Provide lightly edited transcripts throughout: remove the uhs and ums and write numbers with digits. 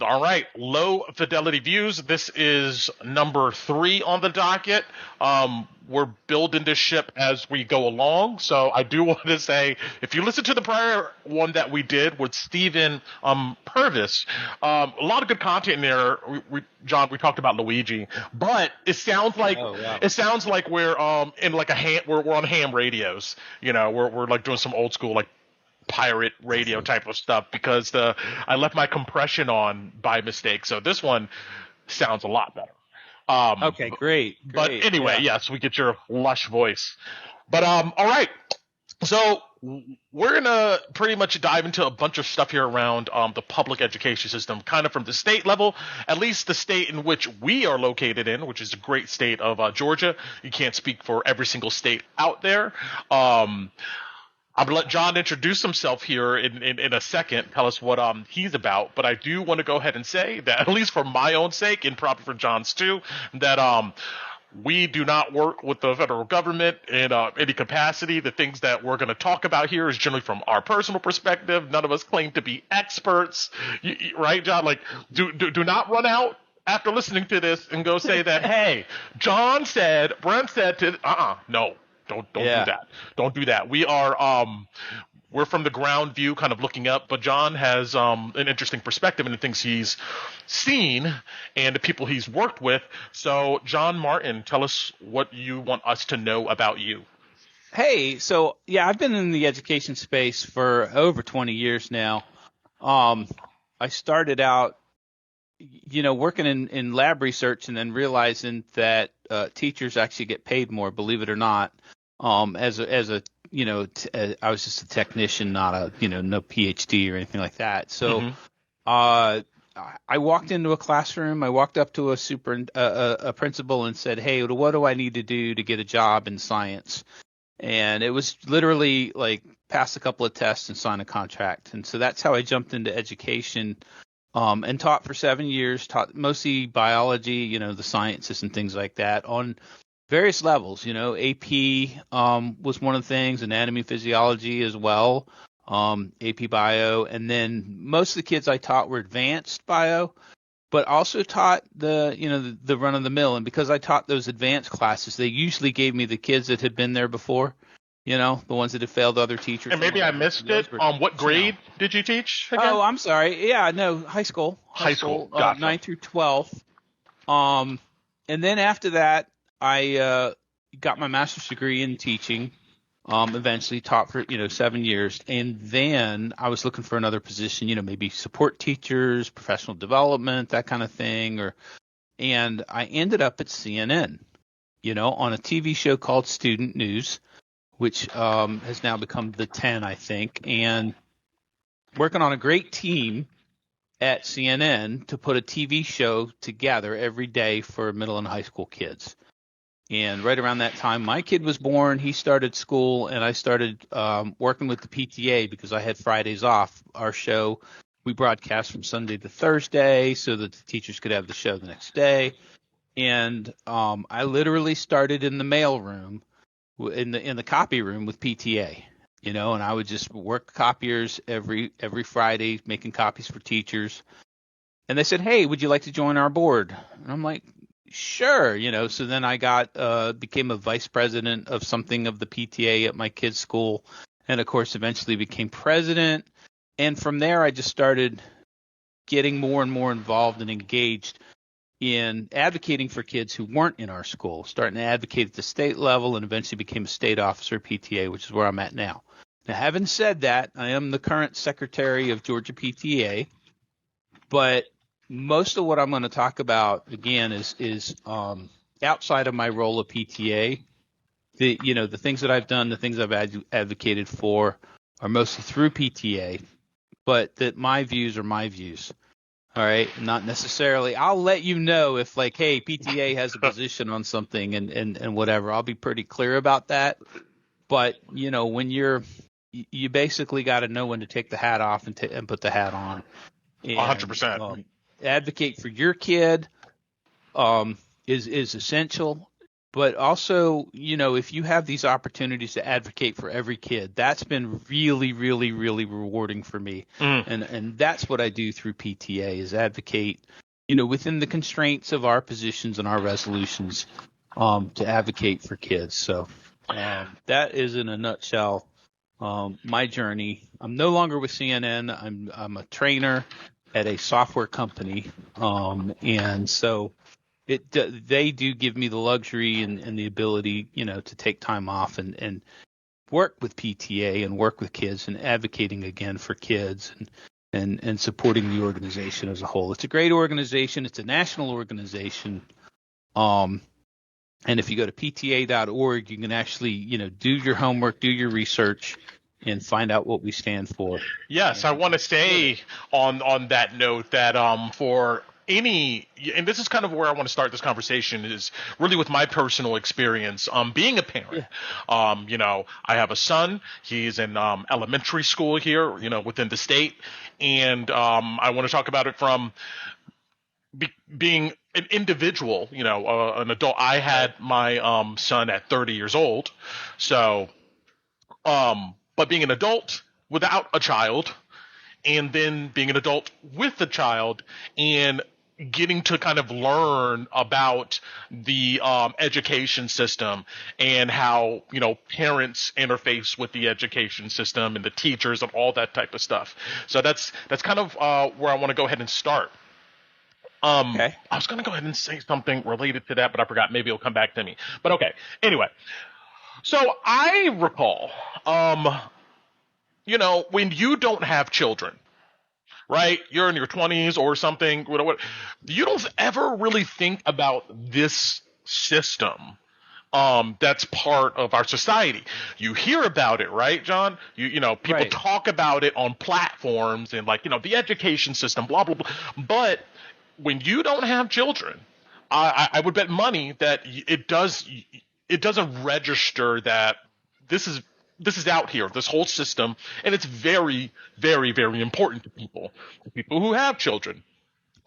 All right, low fidelity views. This is number 3 on the docket. We're building this ship as we go along. So I do want to say, if you listen to the prior one that we did with Stephen Purvis, a lot of good content in there. John, we talked about Luigi, but it sounds like Oh, wow. we're in like we're on ham radios. We're like doing some old school like pirate radio type of stuff because I left my compression on by mistake. So this one sounds a lot better. Okay, great. But anyway, Yeah. yes, we get your lush voice. But all right. So we're gonna pretty much dive into a bunch of stuff here around the public education system, kind of from the state level, at least the state in which we are located in, which is the great state of Georgia. You can't speak for every single state out there. I'm gonna let John introduce himself here in a second, tell us what he's about. But I do want to go ahead and say that, at least for my own sake, and probably for John's too, that we do not work with the federal government in any capacity. The things that we're going to talk about here is generally from our personal perspective. None of us claim to be experts, right, John? Like, do not run out after listening to this and go say that, hey, John said, Brent said to, no. Don't do that. Don't do that. We're from the ground view, kind of looking up, but John has an interesting perspective into things he's seen and the people he's worked with. So, John Martin, tell us what you want us to know about you. Hey, so yeah, I've been in the education space for over 20 years now. I started out, working in lab research and then realizing that teachers actually get paid more, believe it or not. I was just a technician, not no PhD or anything like that. So, I walked into a classroom. I walked up to a principal and said, "Hey, what do I need to do to get a job in science?" And it was literally like pass a couple of tests and sign a contract. And so that's how I jumped into education. And taught for 7 years, taught mostly biology, the sciences and things like that on various levels. AP was one of the things, anatomy, physiology as well, AP bio. And then most of the kids I taught were advanced bio, but also taught the run of the mill. And because I taught those advanced classes, they usually gave me the kids that had been there before. The ones that had failed other teachers. And maybe I missed it. What grade did you teach again? Oh, I'm sorry. Yeah, no, high school. High school. Gotcha. 9th through 12th. And then after that, I got my master's degree in teaching. Eventually taught for 7 years, and then I was looking for another position. Maybe support teachers, professional development, that kind of thing. And I ended up at CNN. On a TV show called Student News, which has now become the 10, I think, and working on a great team at CNN to put a TV show together every day for middle and high school kids. And right around that time, my kid was born. He started school, and I started working with the PTA because I had Fridays off. Our show, we broadcast from Sunday to Thursday so that the teachers could have the show the next day. And I literally started in the mail room, in the copy room with PTA, and I would just work copiers every Friday, making copies for teachers. And they said, "Hey, would you like to join our board?" And I'm like, "Sure." So then I became a vice president of something of the PTA at my kid's school, and of course eventually became president. And from there, I just started getting more and more involved and engaged in advocating for kids who weren't in our school, starting to advocate at the state level, and eventually became a state officer at PTA, which is where I'm at now. Now, having said that, I am the current Secretary of Georgia PTA, but most of what I'm going to talk about, again, is outside of my role of PTA. The things that I've done, the things I've advocated for are mostly through PTA, but that my views are my views. All right, not necessarily. I'll let you know if, like, hey, PTA has a position on something and whatever. I'll be pretty clear about that. But when you basically got to know when to take the hat off and put the hat on. 100%. Advocate for your kid is essential. But also, if you have these opportunities to advocate for every kid, that's been really, really, really rewarding for me. And that's what I do through PTA is advocate, within the constraints of our positions and our resolutions, to advocate for kids. So that is in a nutshell my journey. I'm no longer with CNN. I'm a trainer at a software company, and so they do give me the luxury and the ability, to take time off and work with PTA and work with kids and advocating again for kids and supporting the organization as a whole. It's a great organization. It's a national organization. And if you go to pta.org, you can actually, do your homework, do your research, and find out what we stand for. Yes, I want to say on that note that for any, and this is kind of where I want to start this conversation, is really with my personal experience being a parent. I have a son. He's in elementary school here, within the state, and I want to talk about it from being an individual, an adult. I had my son at 30 years old, so but being an adult without a child, and then being an adult with a child, and getting to kind of learn about the education system and how, parents interface with the education system and the teachers and all that type of stuff. So that's kind of where I want to go ahead and start. Okay. I was going to go ahead and say something related to that, but I forgot. Maybe it'll come back to me. But okay. Anyway, so I recall, when you don't have children, right? You're in your 20s or something. You don't ever really think about this system that's part of our society. You hear about it, right, John? People talk about it on platforms and the education system, blah, blah, blah. But when you don't have children, I would bet money that it doesn't register that this is out here, this whole system, and it's very, very, very important to people who have children.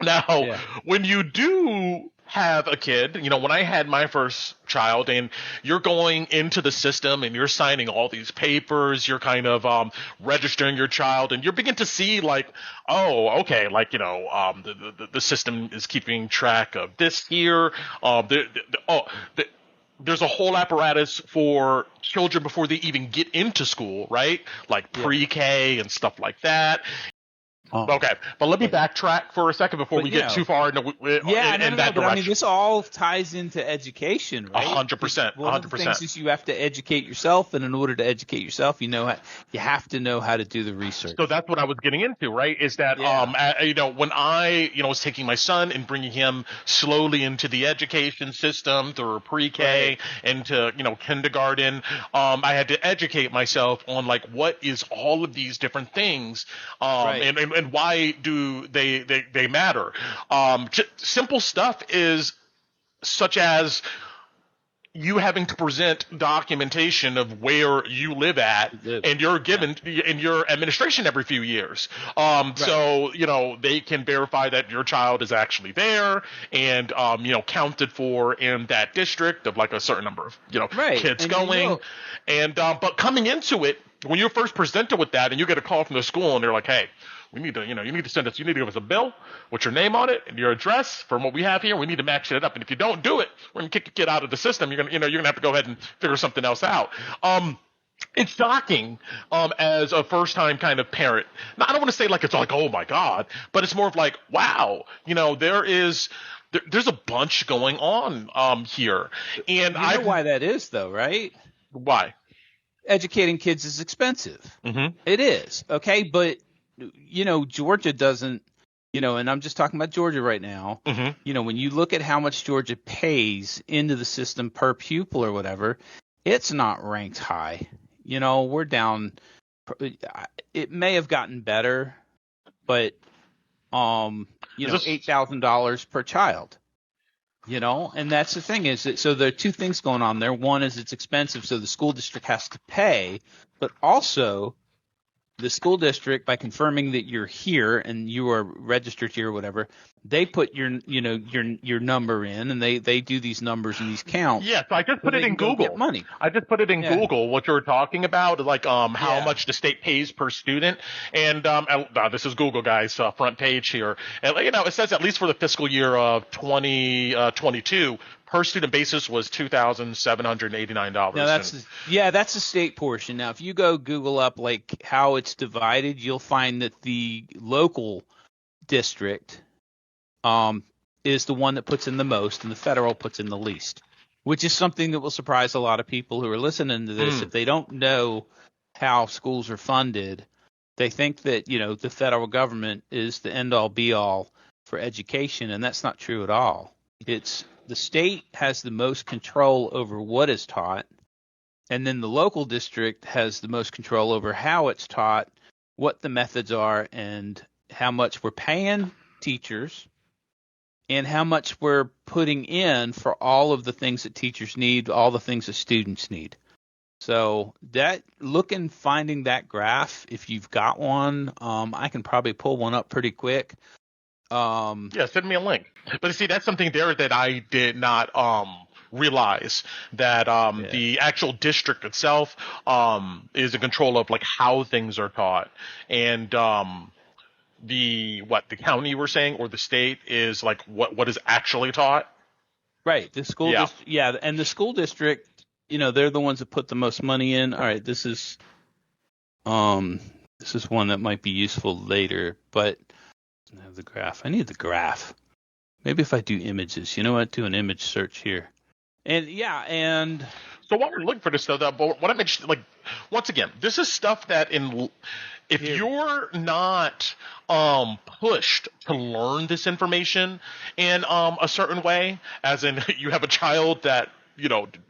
Now, when you do have a kid, when I had my first child, and you're going into the system and you're signing all these papers, you're kind of registering your child, and you begin to see the system is keeping track of this here. There's a whole apparatus for children before they even get into school, right? Like pre-K and stuff like that. Okay, but let me backtrack for a second before we get too far in that direction. But I mean, this all ties into education, right? 100%. One of the things is you have to educate yourself, and in order to educate yourself, you have to know how to do the research. So that's what I was getting into, right? Is that when I was taking my son and bringing him slowly into the education system through pre-K into kindergarten, I had to educate myself on what is all of these different things, and why do they matter? Simple stuff is such as you having to present documentation of where you live at, and you're given in your administration every few years. So they can verify that your child is actually there and counted for in that district of a certain number of kids and going. And but coming into it, when you're first presented with that, and you get a call from the school, and they're like, "Hey, we need to, you need to send us. You need to give us a bill with your name on it and your address from what we have here. We need to match it up. And if you don't do it, we're gonna kick your kid out of the system. You're gonna have to go ahead and figure something else out." It's shocking as a first-time kind of parent. Now, I don't want to say it's oh my God, but it's more of wow, there's a bunch going on here, and I know why that is, though, right? Why? Educating kids is expensive. Mm-hmm. It is, okay, but Georgia doesn't, and I'm just talking about Georgia right now. Mm-hmm. When you look at how much Georgia pays into the system per pupil or whatever, it's not ranked high. We're down. It may have gotten better, but $8,000 per child. And that's the thing is that, so there are two things going on there. One is it's expensive, so the school district has to pay, but also the school district, by confirming that you're here and you are registered here or whatever, they put your number in, and they do these numbers and these counts. Yeah, so I just put it in Google. Get money. I just put it in Google, what you were talking about, like how much the state pays per student. And this is Google, guys, front page here. And, it says at least for the fiscal year of 2022, per student basis was $2,789. Now that's the state portion. Now, if you go Google up like how it's divided, you'll find that the local district is the one that puts in the most, and the federal puts in the least, which is something that will surprise a lot of people who are listening to this. If they don't know how schools are funded, they think that the federal government is the end all be all for education, and that's not true at all. It's the state has the most control over what is taught, and then the local district has the most control over how it's taught, what the methods are, and how much we're paying teachers, and how much we're putting in for all of the things that teachers need, all the things that students need. So finding that graph, if you've got one, I can probably pull one up pretty quick. Send me a link. But see, that's something there that I did not realize, that the actual district itself is in control of like how things are taught, and the county you were saying, or the state, is like what is actually taught. Right. The school district, and the school district, they're the ones that put the most money in. All right, this is one that might be useful later, but I have the graph. I need the graph. Maybe if I do images, do an image search here. And so while we're looking for this, though, what I mentioned, like, once again, this is stuff that if you're not pushed to learn this information in a certain way, as in you have a child that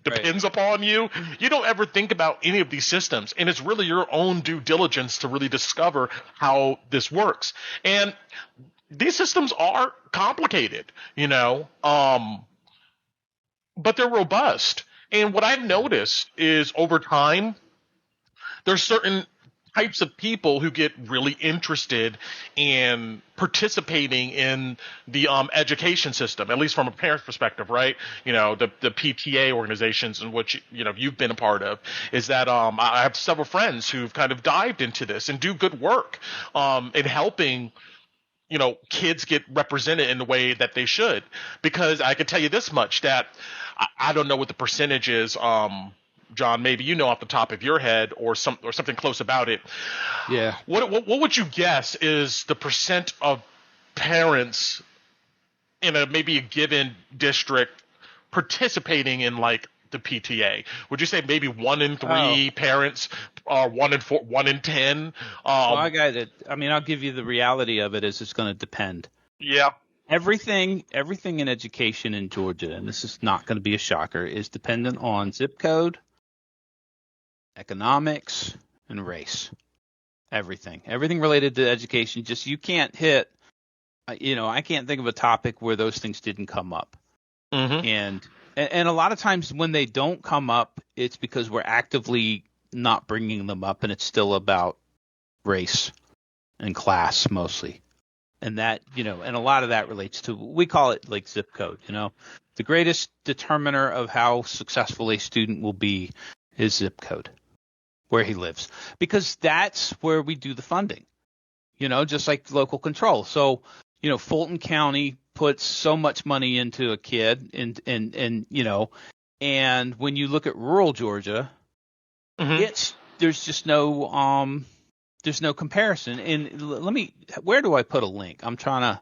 depends upon you, you don't ever think about any of these systems, and it's really your own due diligence to really discover how this works. And these systems are complicated, but they're robust. And what I've noticed is over time, there's certain types of people who get really interested in participating in the education system, at least from a parent's perspective, right? The PTA organizations in which you've been a part of, is that I have several friends who've kind of dived into this and do good work in helping kids get represented in the way that they should. Because I can tell you this much, that I don't know what the percentage is, John, maybe off the top of your head, or something close about it. Yeah. What would you guess is the percent of parents in maybe a given district participating in like the PTA? Would you say maybe 1 in 3 parents, or 1 in 4, 1 in 10? I'll give you the reality of it is it's going to depend. Yeah. Everything in education in Georgia, and this is not going to be a shocker, is dependent on zip code, economics, and race. Everything related to education. Just you can't hit. I can't think of a topic where those things didn't come up. Mm-hmm. And a lot of times when they don't come up, it's because we're actively not bringing them up, and it's still about race and class mostly. And that, and a lot of that relates to, we call it like zip code, the greatest determiner of how successful a student will be is zip code, where he lives, because that's where we do the funding, just like local control. So, Fulton County puts so much money into a kid, and when you look at rural Georgia, mm-hmm. There's just no, there's no comparison. And where do I put a link? I'm trying to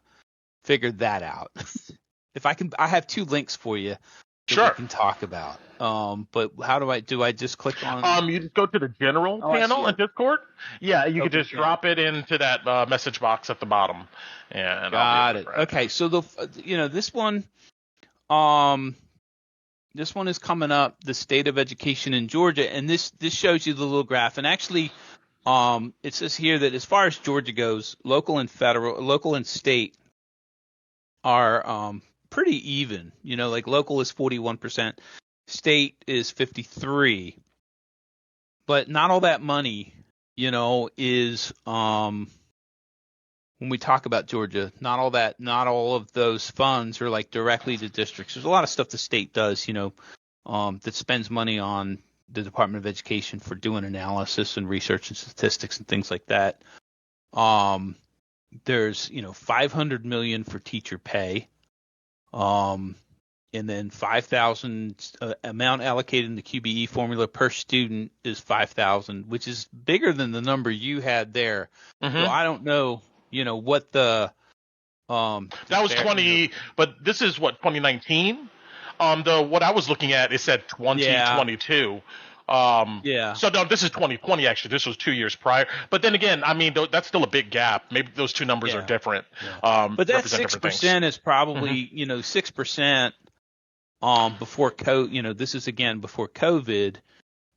figure that out. If I can, I have 2 links for you that we can talk about. But how do I just click on? You just go to the general panel in Discord. Yeah, you can just drop it into that message box at the bottom. And got it. Okay, so this one is coming up, the state of education in Georgia, and this shows you the little graph. And actually, it says here that as far as Georgia goes, local and state are pretty even. Like local is 41%, state is 53%, but not all that money is when we talk about Georgia, not all of those funds are like directly to districts. There's a lot of stuff the state does, that spends money on the Department of Education for doing analysis and research and statistics and things like that. There's, $500 million for teacher pay. And then 5,000 amount allocated in the QBE formula per student is 5,000, which is bigger than the number you had there. Mm-hmm. So I don't know, what the that was 20, but this is what 2019. What I was looking at, it said 2022. Yeah. So no, this is 2020 actually. This was 2 years prior. But then again, I mean, that's still a big gap. Maybe those two numbers are different. Yeah. But that 6% is probably 6%. Before COVID, this is again before COVID.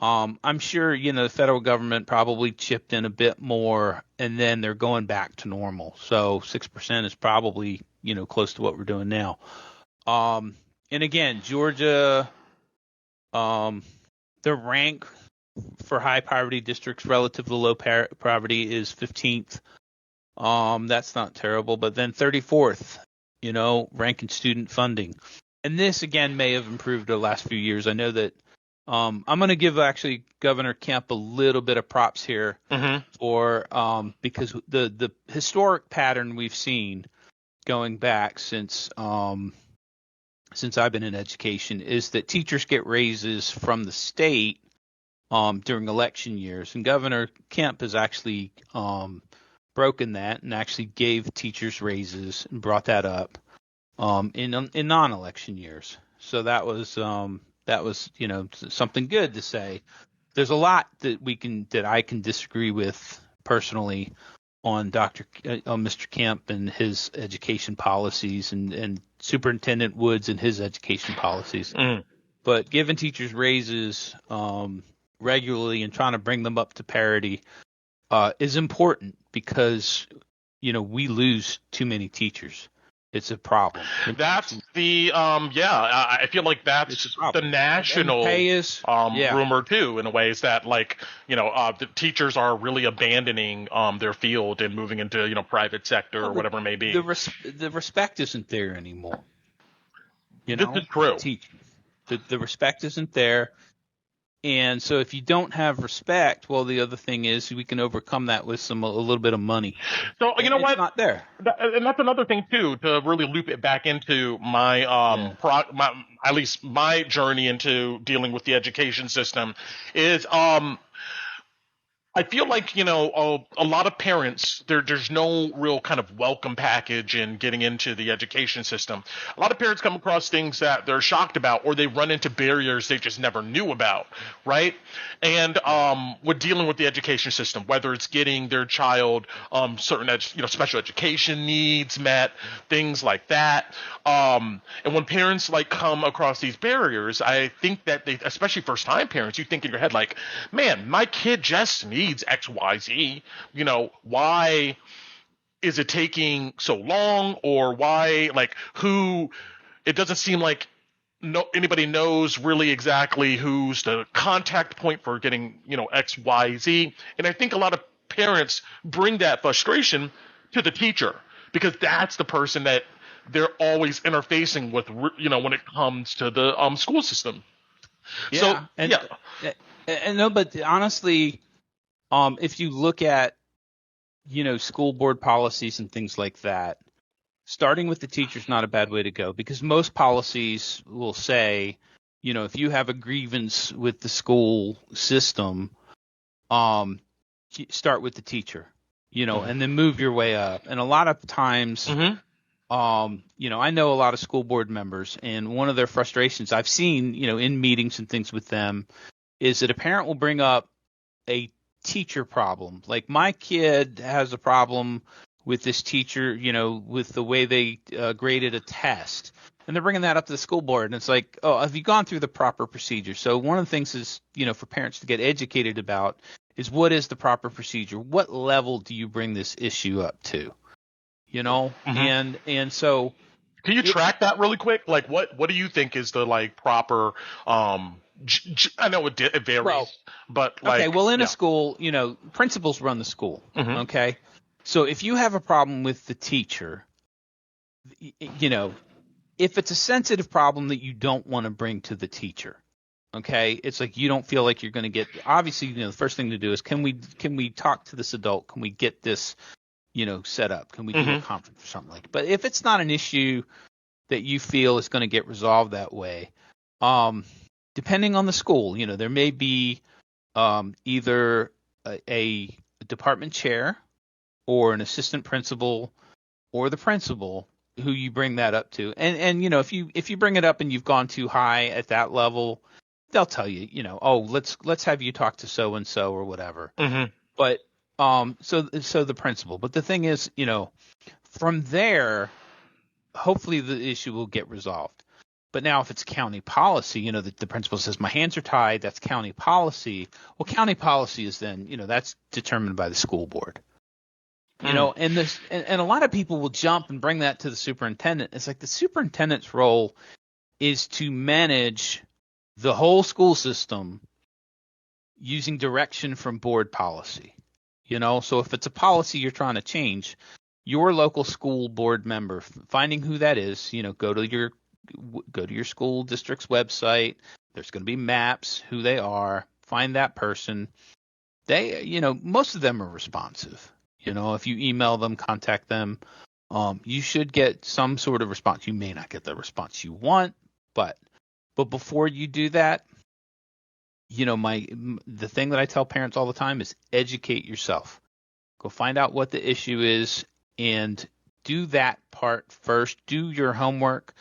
I'm sure, the federal government probably chipped in a bit more, and then they're going back to normal. So 6% is probably, close to what we're doing now. And again, Georgia, the rank for high poverty districts relative to low poverty is 15th. That's not terrible, but then 34th, rank in student funding. And this, again, may have improved the last few years. I know that I'm going to give actually Governor Kemp a little bit of props here for because the historic pattern we've seen going back since I've been in education is that teachers get raises from the state during election years. And Governor Kemp has actually broken that and actually gave teachers raises and brought that up. In non-election years. So that was something good to say. There's a lot that I can disagree with personally on Mr. Kemp and his education policies and Superintendent Woods and his education policies. But giving teachers raises regularly and trying to bring them up to parity is important because we lose too many teachers. It's a problem. That's the I feel like that's the national rumor too, in a way, is that the teachers are really abandoning their field and moving into private sector or whatever it may be. The respect isn't there anymore. This is true. The respect isn't there. And so if you don't have respect, well, the other thing is we can overcome that with a little bit of money. So what? It's not there. And that's another thing too, to really loop it back into my at least my journey into dealing with the education system is I feel like, a lot of parents, there's no real kind of welcome package in getting into the education system. A lot of parents come across things that they're shocked about, or they run into barriers they just never knew about, right? And with dealing with the education system, whether it's getting their child certain special education needs met, things like that. And when parents come across these barriers, I think that they, especially first-time parents, you think in your head man, my kid just needs X, Y, Z. Why is it taking so long, or why it doesn't seem like anybody knows really exactly who's the contact point for getting X, Y, Z. And I think a lot of parents bring that frustration to the teacher, because that's the person that they're always interfacing with when it comes to the school system. But honestly, if you look at, school board policies and things like that, starting with the teacher is not a bad way to go, because most policies will say, if you have a grievance with the school system, start with the teacher, and then move your way up. And a lot of times, I know a lot of school board members, and one of their frustrations I've seen, in meetings and things with them, is that a parent will bring up a teacher problem. Like, my kid has a problem with this teacher, with the way they graded a test. And they're bringing that up to the school board. And it's like, oh, have you gone through the proper procedure? So one of the things is, for parents to get educated about is, what is the proper procedure? What level do you bring this issue up to? And so. Can you track that really quick? What do you think is the proper I know it varies, Well, but like, okay, well, in yeah. a school, principals run the school. Mhm. Okay, so if you have a problem with the teacher, if it's a sensitive problem that you don't want to bring to the teacher, okay, it's like you don't feel like you're going to get. Obviously, the first thing to do is can we talk to this adult? Can we get this, set up? Can we do a conference or something like? But if it's not an issue that you feel is going to get resolved that way, depending on the school, there may be either a department chair or an assistant principal or the principal who you bring that up to. And if you bring it up and you've gone too high at that level, they'll tell you, oh, let's have you talk to so and so or whatever. Mhm. But so the principal. But the thing is, from there, hopefully the issue will get resolved. But now if it's county policy, the principal says my hands are tied, that's county policy. Well, county policy is then, that's determined by the school board. And a lot of people will jump and bring that to the superintendent. It's like the superintendent's role is to manage the whole school system using direction from board policy. So if it's a policy you're trying to change, your local school board member, finding who that is, go to your school district's website. There's going to be maps, who they are, find that person. They, most of them are responsive. If you email them, contact them, you should get some sort of response. You may not get the response you want, but before you do that, the thing that I tell parents all the time is educate yourself. Go find out what the issue is and do that part first. Do your homework,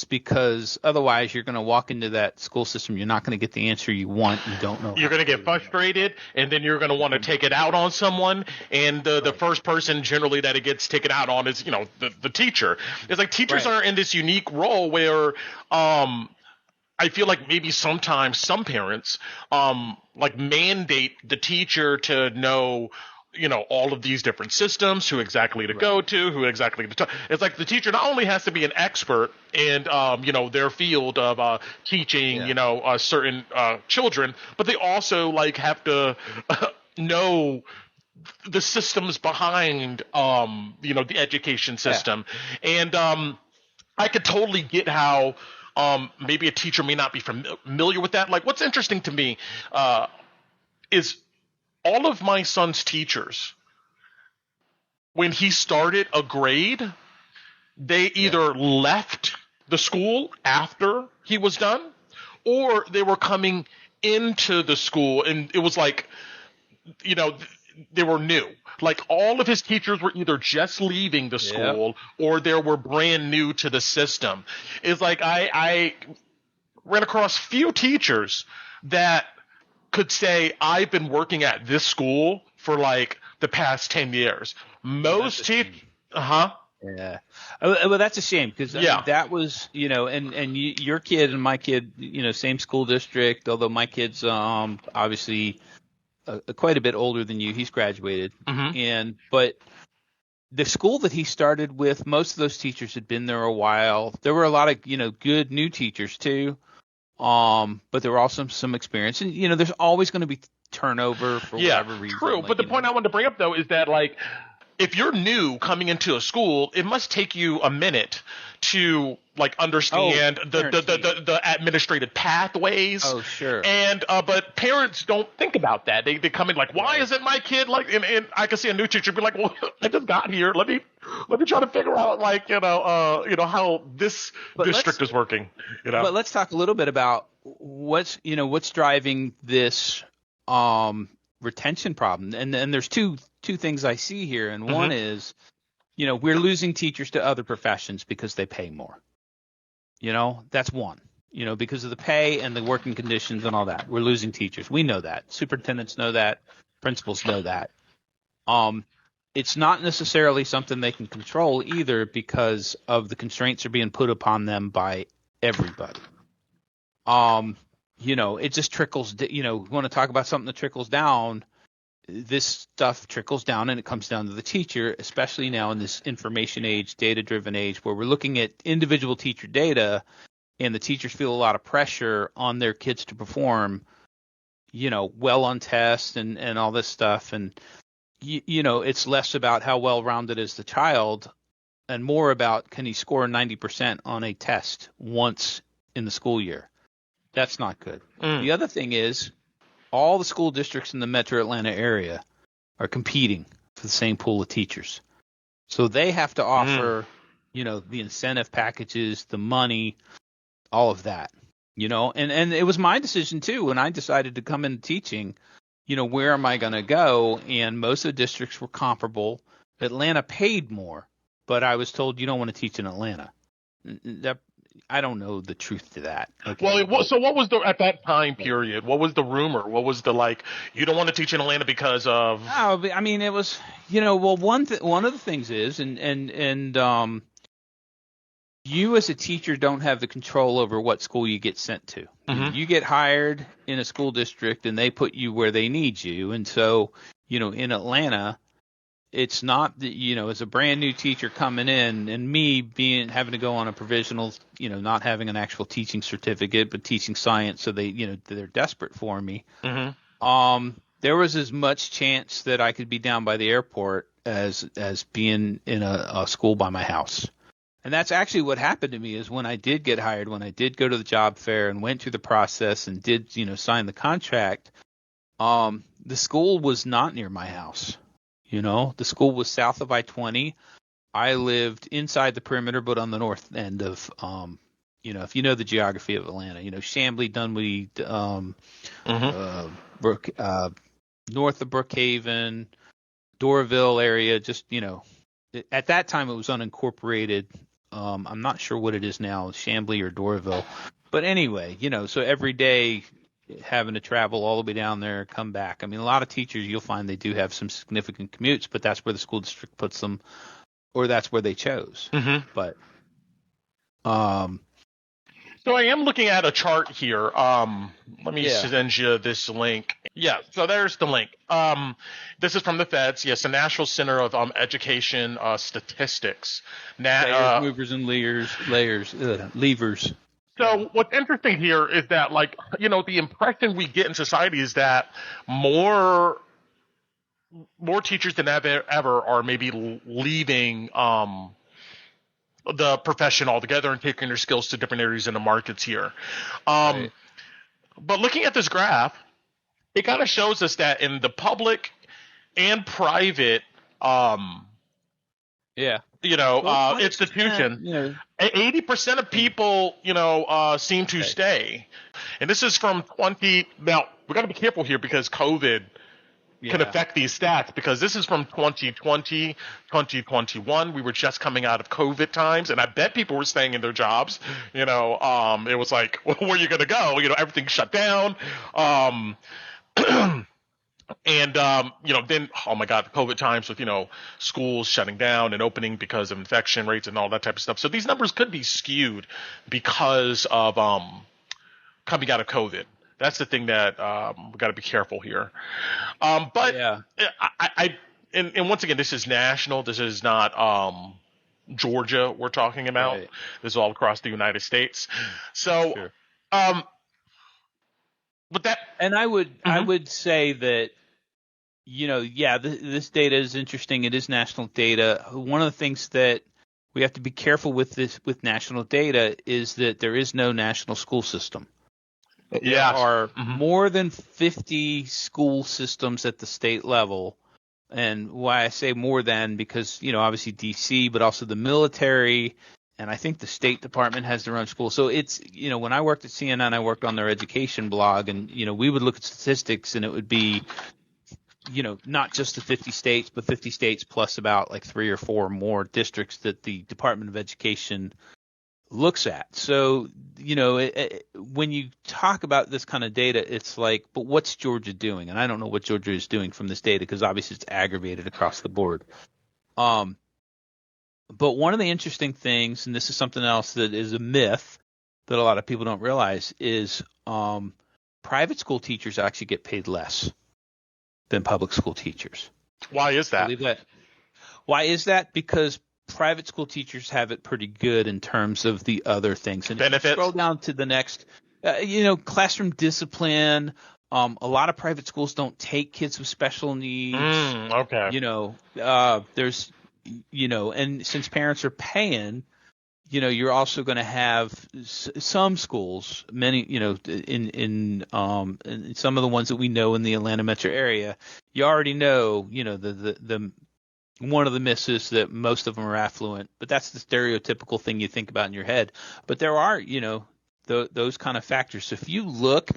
because otherwise you're going to walk into that school system. You're not going to get the answer you want. You don't know. You're going to get frustrated, and then you're going to want to take it out on someone. And the first person generally that it gets taken out on is, the teacher. It's like teachers are in this unique role where I feel like maybe sometimes some parents like mandate the teacher to know all of these different systems, who exactly to go to, who exactly to talk. It's like the teacher not only has to be an expert in, their field of teaching, certain children, but they also like have to know the systems behind, the education system. Yeah. And I could totally get how maybe a teacher may not be familiar with that. Like, what's interesting to me is all of my son's teachers, when he started a grade, they either left the school after he was done, or they were coming into the school, and it was like, they were new. Like, all of his teachers were either just leaving the school or they were brand new to the system. It's like I ran across few teachers that could say, I've been working at this school for like the past 10 years. Most teachers, Yeah. Well, that's a shame, because that was, and your kid and my kid, same school district, although my kid's obviously quite a bit older than you. He's graduated. But the school that he started with, most of those teachers had been there a while. There were a lot of, good new teachers too. But there were also some experience, and there's always going to be turnover for whatever reason. True. Like, but the point I wanted to bring up though is that, like, if you're new coming into a school, it must take you a minute to like understand the administrative pathways. Oh, sure. And but parents don't think about that. They come in like, why isn't my kid like? And I can see a new teacher be like, well, I just got here. Let me try to figure out like how this district is working. But let's talk a little bit about what's driving this retention problem. And there's two things I see here, and one is, we're losing teachers to other professions because they pay more. That's one. Because of the pay and the working conditions and all that, we're losing teachers. We know that. Superintendents know that. Principals know that. It's not necessarily something they can control either, because of the constraints are being put upon them by everybody. It just trickles. We want to talk about something that trickles down. This stuff trickles down, and it comes down to the teacher, especially now in this information age, data-driven age, where we're looking at individual teacher data and the teachers feel a lot of pressure on their kids to perform, well on tests and all this stuff. And, it's less about how well-rounded is the child and more about can he score 90% on a test once in the school year. That's not good. The other thing is all the school districts in the metro Atlanta area are competing for the same pool of teachers. So they have to offer, the incentive packages, the money, all of that, and it was my decision too when I decided to come into teaching, where am I going to go? And most of the districts were comparable. Atlanta paid more, but I was told you don't want to teach in Atlanta. I don't know the truth to that. Okay. Well, so what was at that time period? What was the rumor? What was you don't want to teach in Atlanta because of? Oh, I mean, it was, one of the things is, and you as a teacher don't have the control over what school you get sent to. Mm-hmm. You get hired in a school district and they put you where they need you. And so, in Atlanta, it's not that, as a brand new teacher coming in and me having to go on a provisional, not having an actual teaching certificate, but teaching science. So they're desperate for me. Mm-hmm. There was as much chance that I could be down by the airport as being in a school by my house. And that's actually what happened to me is when I did get hired, when I did go to the job fair and went through the process and did, sign the contract, the school was not near my house. The school was south of I-20. I lived inside the perimeter, but on the north end of, if you know the geography of Atlanta, Chamblee, Dunwoody, north of Brookhaven, Doraville area, just, at that time it was unincorporated. I'm not sure what it is now, Chamblee or Doraville. But anyway, so every day having to travel all the way down there, come back. I mean, a lot of teachers, you'll find they do have some significant commutes, but that's where the school district puts them, or that's where they chose. Mm-hmm. But so I am looking at a chart here. Let me send you this link. Yeah, so there's the link. This is from the Feds. Yes, the National Center of Education Statistics. Movers and levers. So what's interesting here is that, the impression we get in society is that more teachers than ever are maybe leaving the profession altogether and taking their skills to different areas in the markets here. Right. But looking at this graph, it kind of shows us that in the public and private institution, 80% of people, seem to stay. And this is from 20. Now, we got to be careful here because COVID can affect these stats, because this is from 2020, 2021. We were just coming out of COVID times, and I bet people were staying in their jobs. It was like, where are you going to go? Everything's shut down. And, then, oh my God, the COVID times with, schools shutting down and opening because of infection rates and all that type of stuff. So these numbers could be skewed because of coming out of COVID. That's the thing that we got to be careful here. But and once again, this is national. This is not Georgia we're talking about. Right. This is all across the United States. So, sure. But that, and I would say that, this data is interesting. It is national data. One of the things that we have to be careful with national data is that there is no national school system. There are more than 50 school systems at the state level. And why I say more than, because, obviously DC, but also the military, and I think the State Department has their own school. So it's, when I worked at CNN, I worked on their education blog, and, we would look at statistics, and it would be, not just the 50 states, but 50 states plus about like 3 or 4 more districts that the Department of Education looks at. So, when you talk about this kind of data, it's like, but what's Georgia doing? And I don't know what Georgia is doing from this data, because obviously it's aggravated across the board. But one of the interesting things, and this is something else that is a myth that a lot of people don't realize, is private school teachers actually get paid less than public school teachers. Why is that? Why is that? Because private school teachers have it pretty good in terms of the other things. And benefits. If you scroll down to the next, classroom discipline. A lot of private schools don't take kids with special needs. Okay. There's, and since parents are paying, you're also going to have some schools, many, in some of the ones that we know in the Atlanta metro area, you already know, the one of the myths is that most of them are affluent, but that's the stereotypical thing you think about in your head. But there are, those kind of factors. So if you look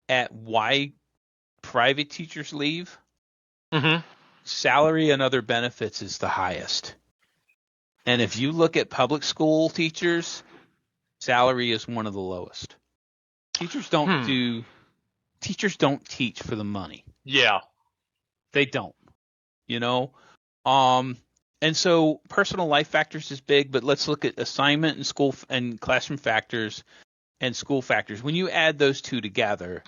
at why private teachers leave, salary and other benefits is the highest. And if you look at public school teachers, salary is one of the lowest. Teachers don't teach for the money. Yeah. They don't, and so personal life factors is big, but let's look at assignment and school and classroom factors and school factors. When you add those two together,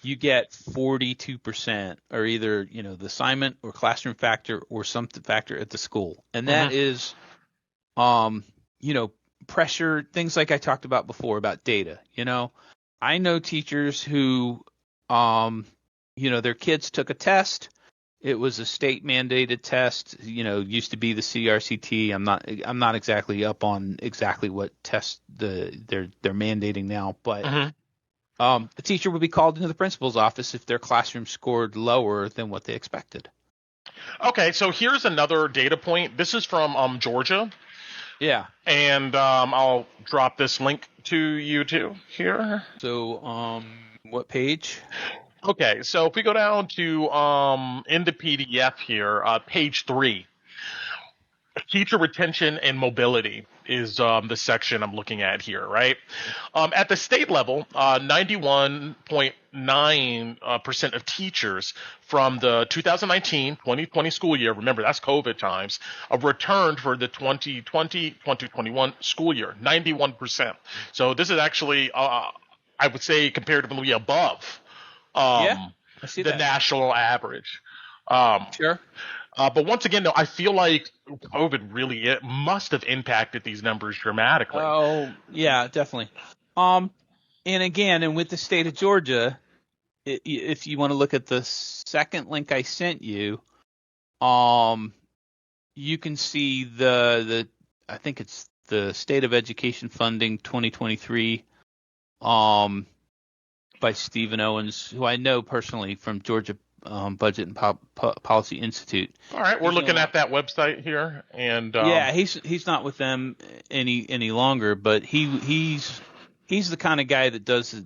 you get 42% or either, the assignment or classroom factor or some factor at the school. And that is, pressure, things like I talked about before about data. I know teachers who, their kids took a test. It was a state mandated test, used to be the CRCT. I'm not exactly up on exactly what test they're mandating now, but the teacher would be called into the principal's office if their classroom scored lower than what they expected. Okay, so here's another data point. This is from Georgia. Yeah. And I'll drop this link to you too here. So what page? Okay, so if we go down to in the PDF here, page 3, teacher retention and mobility is the section I'm looking at here, right? At the state level, 91.9% of teachers from the 2019-2020 school year, remember that's COVID times, returned for the 2020-2021 school year, 91%. So this is actually, I would say, comparatively above I see the that. national average. Sure. But once again, though, I feel like COVID it must have impacted these numbers dramatically. Oh, yeah, definitely. And with the state of Georgia, if you want to look at the second link I sent you, you can see the I think it's the State of Education Funding 2023 by Stephen Owens, who I know personally from Georgia Budget and Policy Institute. All right, we're looking at that website here, and he's not with them any longer, but he's the kind of guy that does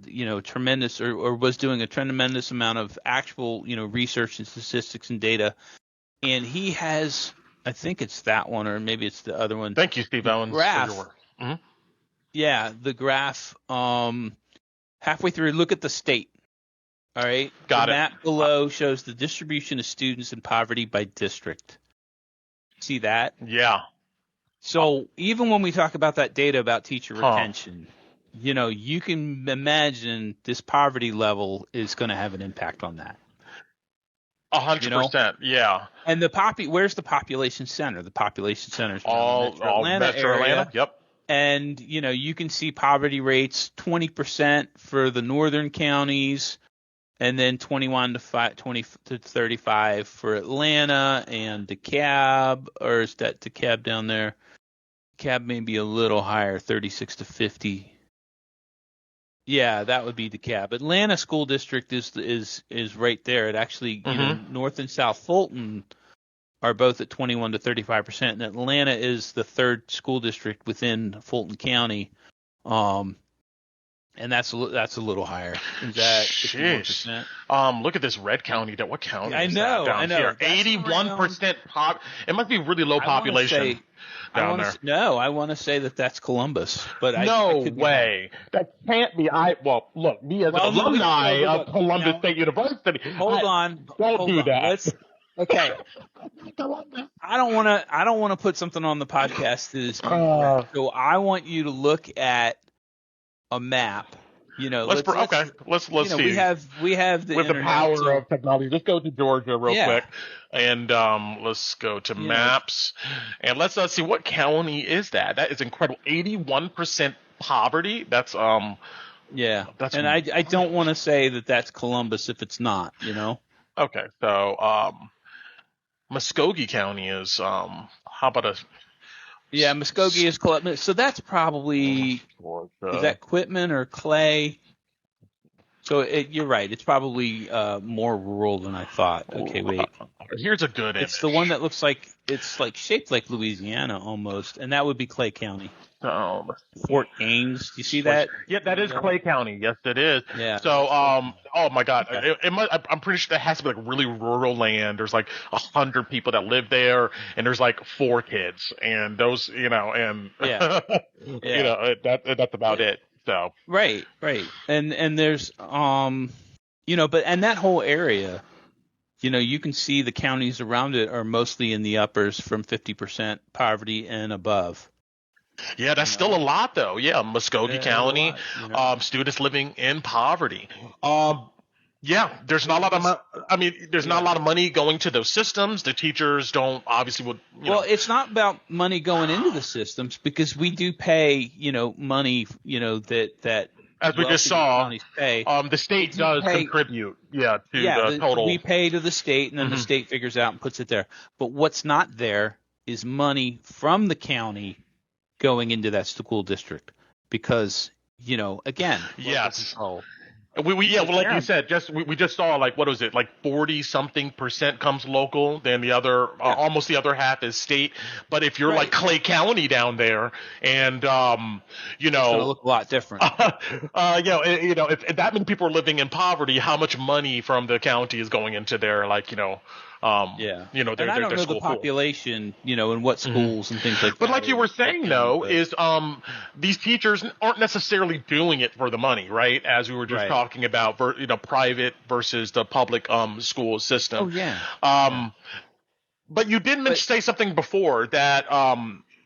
tremendous or was doing a tremendous amount of actual research and statistics and data, and he has, I think it's that one or maybe it's the other one. Thank you, Steve Owens, for your work. Mm-hmm. Yeah, the graph. Halfway through, look at the state. All right. Got the it. map below shows the distribution of students in poverty by district. See that? Yeah. So even when we talk about that data about teacher retention, you can imagine this poverty level is going to have an impact on that. 100%. Yeah. And where's the population center? The population center is all Metro Atlanta. Yep. And, you can see poverty rates 20% for the northern counties, and then 20 to 35 for Atlanta and DeKalb, or is that DeKalb down there? DeKalb may be a little higher, 36 to 50. Yeah, that would be DeKalb. Atlanta School District is right there. It actually, North and South Fulton are both at 21 to 35%, and Atlanta is the third school district within Fulton County, and that's a little higher. Is that 51%? Look at this red county. What county? I know. Here, 81% It must be really low population down there. I want to say that's Columbus, but no way. That can't be. Look, me as an alumni of Columbus State University. Hold on. Don't do that. Okay. I don't want to put something on the podcast that is incorrect. So I want you to look at a map Let's see. We have the with the internet, power of technology. Let's go to Georgia real quick, and let's go to maps, and let's see what county is that. That is incredible. 81% poverty. That's That's and I don't want to say that that's Columbus if it's not. Okay, so Muskogee County is how about a Muskogee is Columbus. So that's probably is that Quitman or Clay? So you're right. It's probably more rural than I thought. Okay, wait. Here's a good image. It's the one that looks like it's like shaped like Louisiana almost, and that would be Clay County. Fort Ames. Do you see that? Yeah, that is Clay County. Yes, it is. Yeah. So, oh my God, I'm pretty sure that has to be like really rural land. There's like 100 people that live there, and there's like 4 kids, and those, and that's about it. So right, and there's but that whole area, you can see the counties around it are mostly in the uppers from 50% poverty and above. Yeah, that's still a lot though. Yeah, Muskogee County, students living in poverty. Yeah, there's not a lot of there's not a lot of money going to those systems. The teachers don't obviously Well, it's not about money going into the systems because we do pay, money, that as we just saw, pay. The state does contribute, to the total. We pay to the state, and then the state figures out and puts it there. But what's not there is money from the county going into that school district because, again, yes. Like you said, we just saw like what was it, like 40-something% comes local, then the other almost the other half is state. But if you're like Clay County down there, and it's gonna look a lot different. If that many people are living in poverty, how much money from the county is going into their and I don't know the population, and what schools and things like that. But like you were saying, though, is these teachers aren't necessarily doing it for the money, right? As we were just talking about, private versus the public school system. Oh yeah. But you did say something before that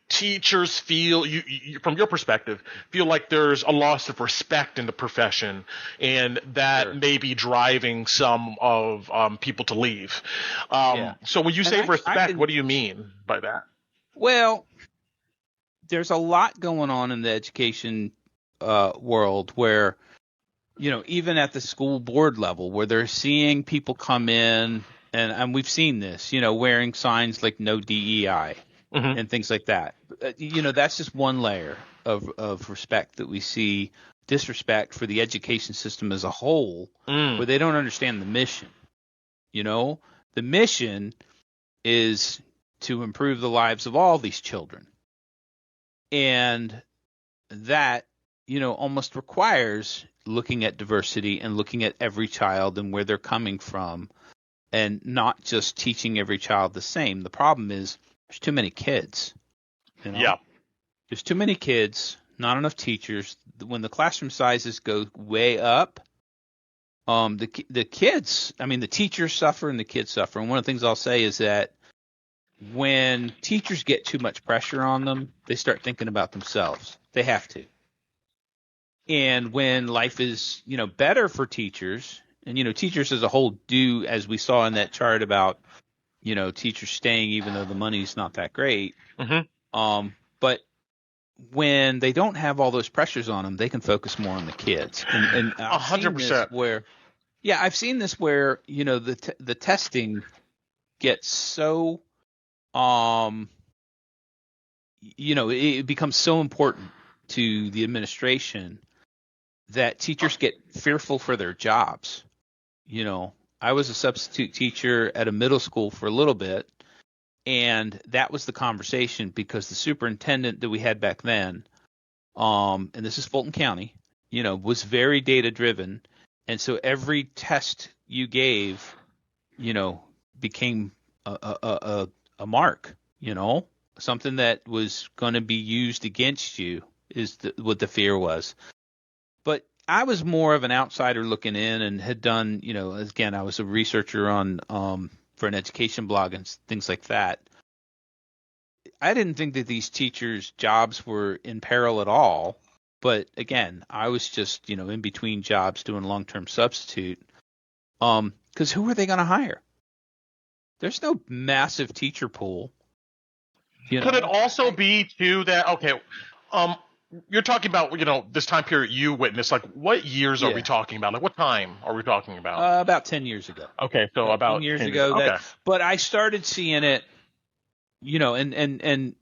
teachers feel, you from your perspective, feel like there's a loss of respect in the profession, and that may be driving some of people to leave. So when you say respect, what do you mean by that? Well, there's a lot going on in the education world where, even at the school board level, where they're seeing people come in, and we've seen this, wearing signs like no DEI. And things like that. That's just one layer of respect that we see, disrespect for the education system as a whole, where they don't understand the mission. The mission is to improve the lives of all these children. And that, almost requires looking at diversity and looking at every child and where they're coming from, and not just teaching every child the same. The problem is, there's too many kids. Yeah. There's too many kids, not enough teachers. When the classroom sizes go way up, the kids, the teachers suffer and the kids suffer. And one of the things I'll say is that when teachers get too much pressure on them, they start thinking about themselves. They have to. And when life is, better for teachers, and, teachers as a whole do, as we saw in that chart about, teachers staying even though the money's not that great. But when they don't have all those pressures on them, they can focus more on the kids. And 100%. I've seen this where, the testing gets so, it becomes so important to the administration that teachers get fearful for their jobs. I was a substitute teacher at a middle school for a little bit, and that was the conversation because the superintendent that we had back then, and this is Fulton County, was very data driven, and so every test you gave, became a mark, something that was going to be used against you is what the fear was. But I was more of an outsider looking in and had done, again, I was a researcher on for an education blog and things like that. I didn't think that these teachers' jobs were in peril at all. But again, I was just, in between jobs doing long-term substitute. Because who are they going to hire? There's no massive teacher pool. Could it also be too that you're talking about this time period you witnessed? Like, what years are we talking about? Like, what time are we talking about? About 10 years ago. Okay, so about 10 years 10 ago. Okay. But I started seeing it, and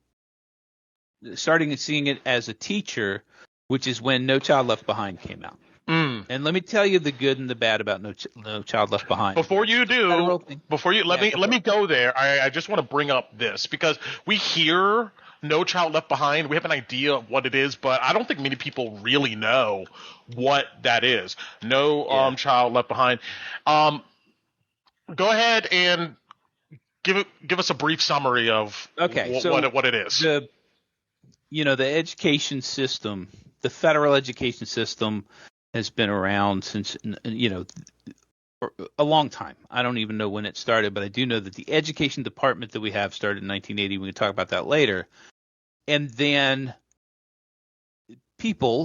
starting seeing it as a teacher, which is when No Child Left Behind came out. And let me tell you the good and the bad about No Child Left Behind. Before you let me go there. I just want to bring up this because we hear No Child Left Behind. We have an idea of what it is, but I don't think many people really know what that is. No Child Left Behind. Go ahead and give us a brief summary of what it is. The education system, the federal education system, has been around since a long time. I don't even know when it started, but I do know that the education department that we have started in 1980. We can talk about that later. And then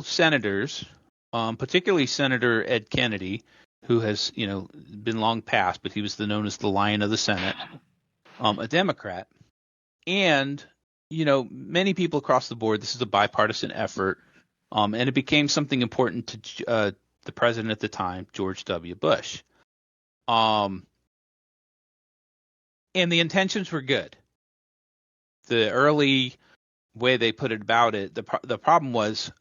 senators, particularly Senator Ed Kennedy, who has been long past, but he was known as the Lion of the Senate, a Democrat, and many people across the board. This is a bipartisan effort. And it became something important to the president at the time, George W. Bush. And the intentions were good. The early way they put it about it, the problem was,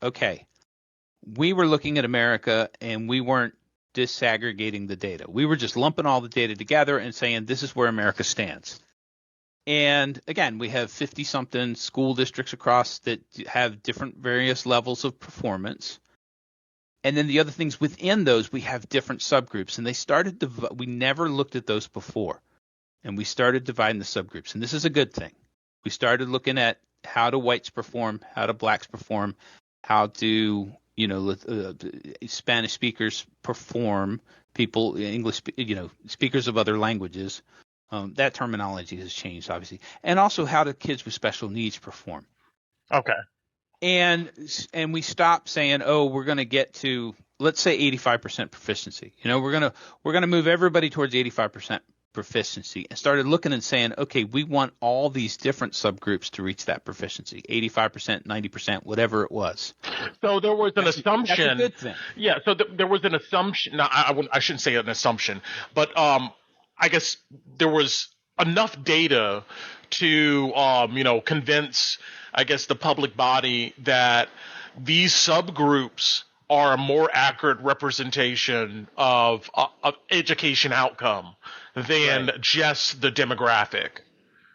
we were looking at America and we weren't disaggregating the data. We were just lumping all the data together and saying this is where America stands. And again, we have 50-something school districts across that have different various levels of performance. And then the other things within those, we have different subgroups. And we never looked at those before. And we started dividing the subgroups. And this is a good thing. We started looking at how do whites perform, how do blacks perform, how do Spanish speakers perform, people, English, speakers of other languages. That terminology has changed, obviously. And also, how do kids with special needs perform? Okay. And we stopped saying, we're going to get to, let's say, 85% proficiency. We're going to move everybody towards 85% proficiency, and started looking and saying, okay, we want all these different subgroups to reach that proficiency, 85%, 90%, whatever it was. So there was an assumption. That's a good thing. Yeah. So there was an assumption. Now, I shouldn't say an assumption, but I guess there was enough data to, convince, I guess, the public body that these subgroups are a more accurate representation of education outcome than just the demographic.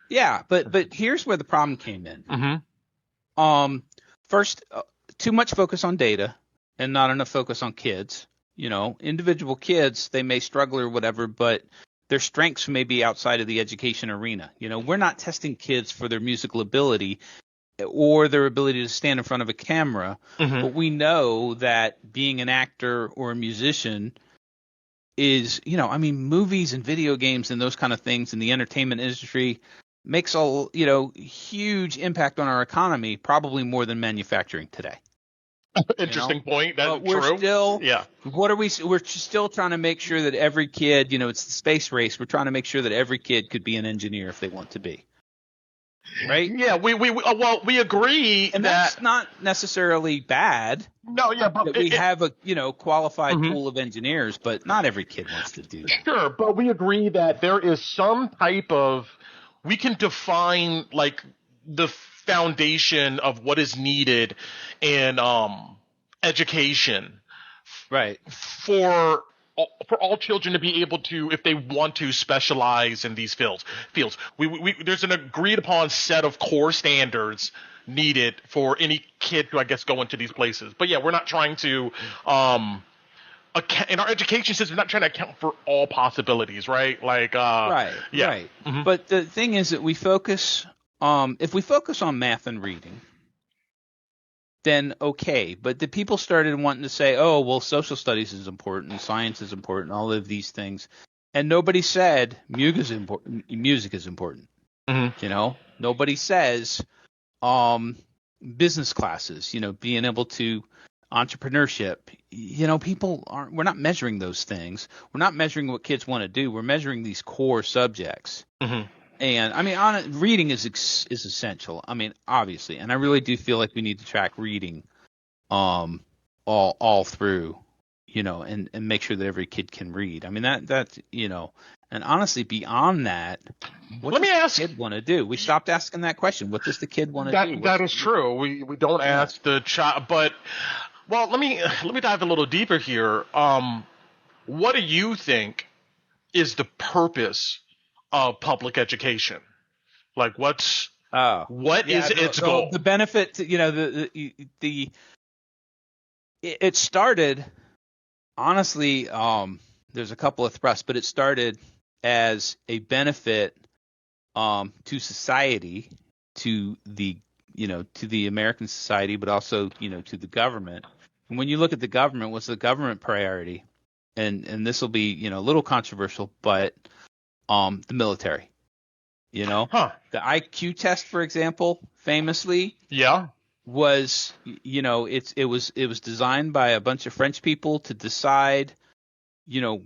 Yeah, but here's where the problem came in. Mm-hmm. First, too much focus on data and not enough focus on kids. Individual kids, they may struggle or whatever, but their strengths may be outside of the education arena. We're not testing kids for their musical ability or their ability to stand in front of a camera, but we know that being an actor or a musician is, movies and video games and those kind of things in the entertainment industry makes a, huge impact on our economy, probably more than manufacturing today. Interesting point. That's we're true. Still, yeah. We're still trying to make sure that every kid, it's the space race. We're trying to make sure that every kid could be an engineer if they want to be. Right? Yeah, we agree, and that's not necessarily bad. No, yeah, but we have a qualified pool of engineers, but not every kid wants to do that. Sure, but we agree that there is some type of, we can define like the foundation of what is needed in education, right? For all children to be able to, if they want to, specialize in these fields. There's an agreed upon set of core standards needed for any kid to, I guess, go into these places. But yeah, we're not trying to, in our education system, we're not trying to account for all possibilities, right? Like, right. Mm-hmm. But the thing is that we focus, if we focus on math and reading, then okay. But the people started wanting to say, oh, well, social studies is important, science is important, all of these things. And nobody said music is important. Mm-hmm. Nobody says business classes, being able to entrepreneurship, people aren't. We're not measuring those things. We're not measuring what kids want to do. We're measuring these core subjects. Mm-hmm. And I mean, reading is essential. I mean, obviously, and I really do feel like we need to track reading, all through, and make sure that every kid can read. I mean, that's and honestly, beyond that, what Let me does ask. the kid want to do? We stopped asking that question. What does the kid want to do? That is true. We don't ask the child, but well, let me dive a little deeper here. What do you think is the purpose of public education? Like, what is its goal? The benefit, it started, honestly, there's a couple of thrusts, but it started as a benefit to society, to the American society, but also, to the government. And when you look at the government, what's the government priority? And this will be, a little controversial, but the military. The IQ test, for example, famously, was it was designed by a bunch of French people to decide,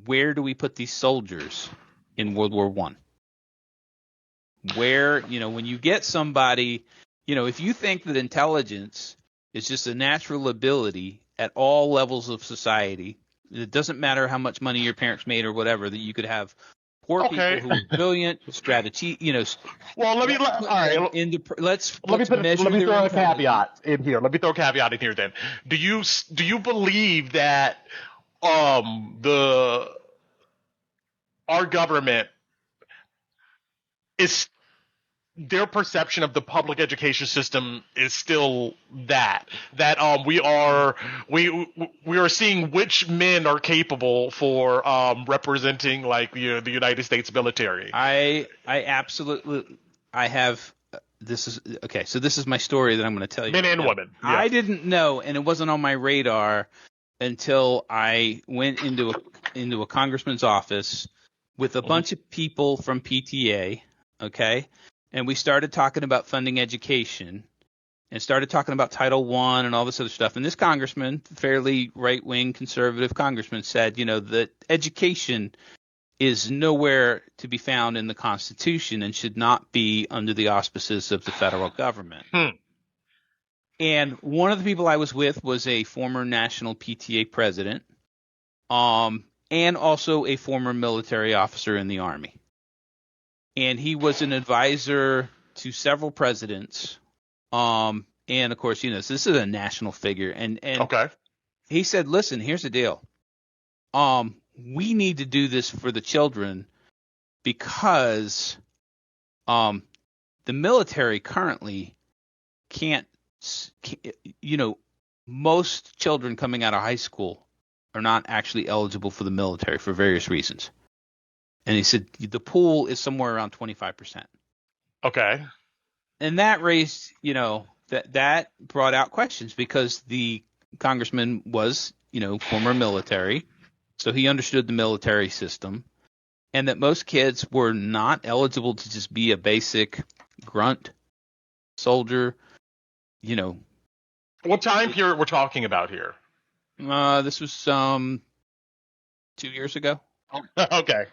where do we put these soldiers in World War I? Where, when you get somebody, if you think that intelligence is just a natural ability at all levels of society, it doesn't matter how much money your parents made or whatever, that you could have poor people who are brilliant, strategy, Well, let me throw a caveat in here. Then. Do you believe that our government is, their perception of the public education system is still that we are seeing which men are capable for representing, like, the United States military? I absolutely, I have. This is okay. So this is my story that I'm going to tell you. Men and women. Yeah. I didn't know, and it wasn't on my radar until I went into a congressman's office with a bunch of people from PTA. Okay. And we started talking about funding education and started talking about Title I and all this other stuff. And this congressman, fairly right-wing conservative congressman, said, that education is nowhere to be found in the Constitution and should not be under the auspices of the federal government. And one of the people I was with was a former national PTA president, and also a former military officer in the Army. And he was an advisor to several presidents. And of course, this is a national figure. And okay. He said, listen, here's the deal. We need to do this for the children because the military currently can't, most children coming out of high school are not actually eligible for the military for various reasons. And he said the pool is somewhere around 25%. Okay. And that raised, that brought out questions because the congressman was, former military. So he understood the military system, and that most kids were not eligible to just be a basic grunt soldier, What time period we're talking about here? This was 2 years ago. Okay.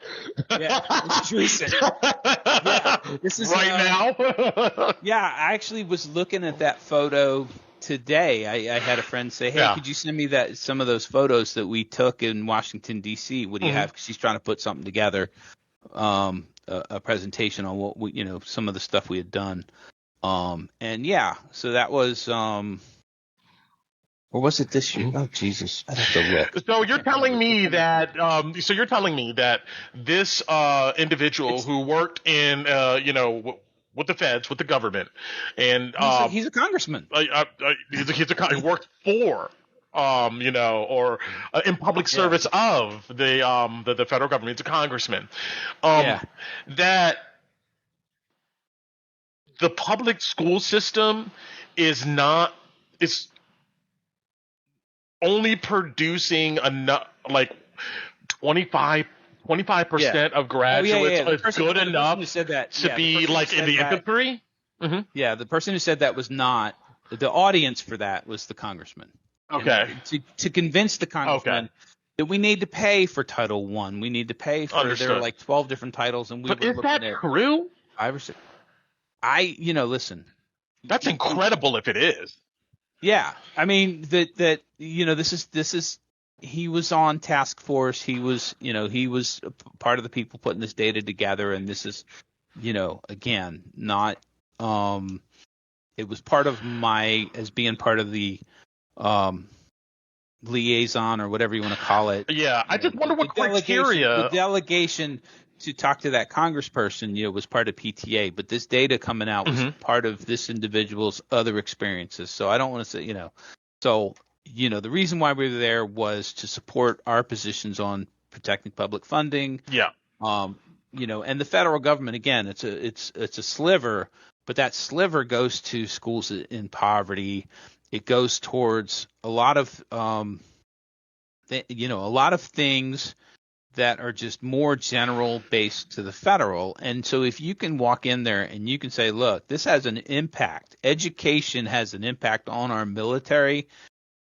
Yeah, this is recent. Yeah, this is right now. Yeah, I actually was looking at that photo today. I had a friend say, "Hey, could you send me some of those photos that we took in Washington D.C.? What do you have?" 'Cause she's trying to put something together, a presentation on what we, some of the stuff we had done. And yeah, so that was or was it this year? Oh Jesus, I'd have to look. So you're telling me that this individual who worked in with the feds, with the government, and he's a congressman. He worked for or in public service of the federal government. He's a congressman. That the public school system is only producing enough, like 25% of graduates is good enough to be like in the infantry. Yeah, the person who said that was not the audience for that was the congressman. Okay. And to convince the congressman that we need to pay for Title I. We need to pay for there are like 12 different titles, and we but were is looking that at true? 5 or 6. Listen. That's incredible if it is. Yeah. I mean that this is he was on task force. He was part of the people putting this data together, and this is again not it was part of as being part of the liaison or whatever you want to call it. Yeah, I just wonder what criteria. The delegation to talk to that congressperson, was part of PTA, but this data coming out was part of this individual's other experiences. So I don't want to say, the reason why we were there was to support our positions on protecting public funding. Yeah. And the federal government, again, it's a sliver, but that sliver goes to schools in poverty. It goes towards a lot of, things that are just more general based to the federal. And so if you can walk in there and you can say, look, this has an impact. Education has an impact on our military.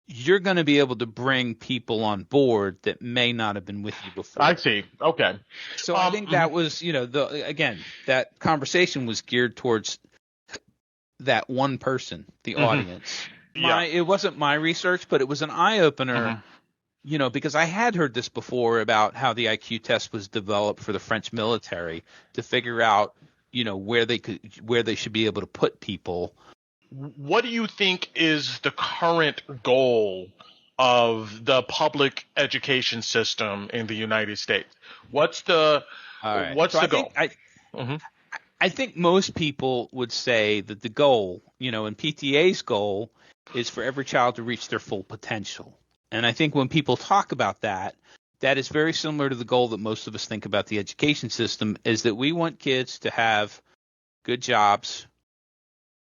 You're going to be able to bring people on board that may not have been with you before. I see. Okay. So I think that was, that conversation was geared towards that one person, the audience. It wasn't my research, but it was an eye opener. Because I had heard this before about how the IQ test was developed for the French military to figure out, where they should be able to put people. What do you think is the current goal of the public education system in the United States? What's the goal? I think most people would say that the goal, and PTA's goal is for every child to reach their full potential. And I think when people talk about that, that is very similar to the goal that most of us think about the education system, is that we want kids to have good jobs,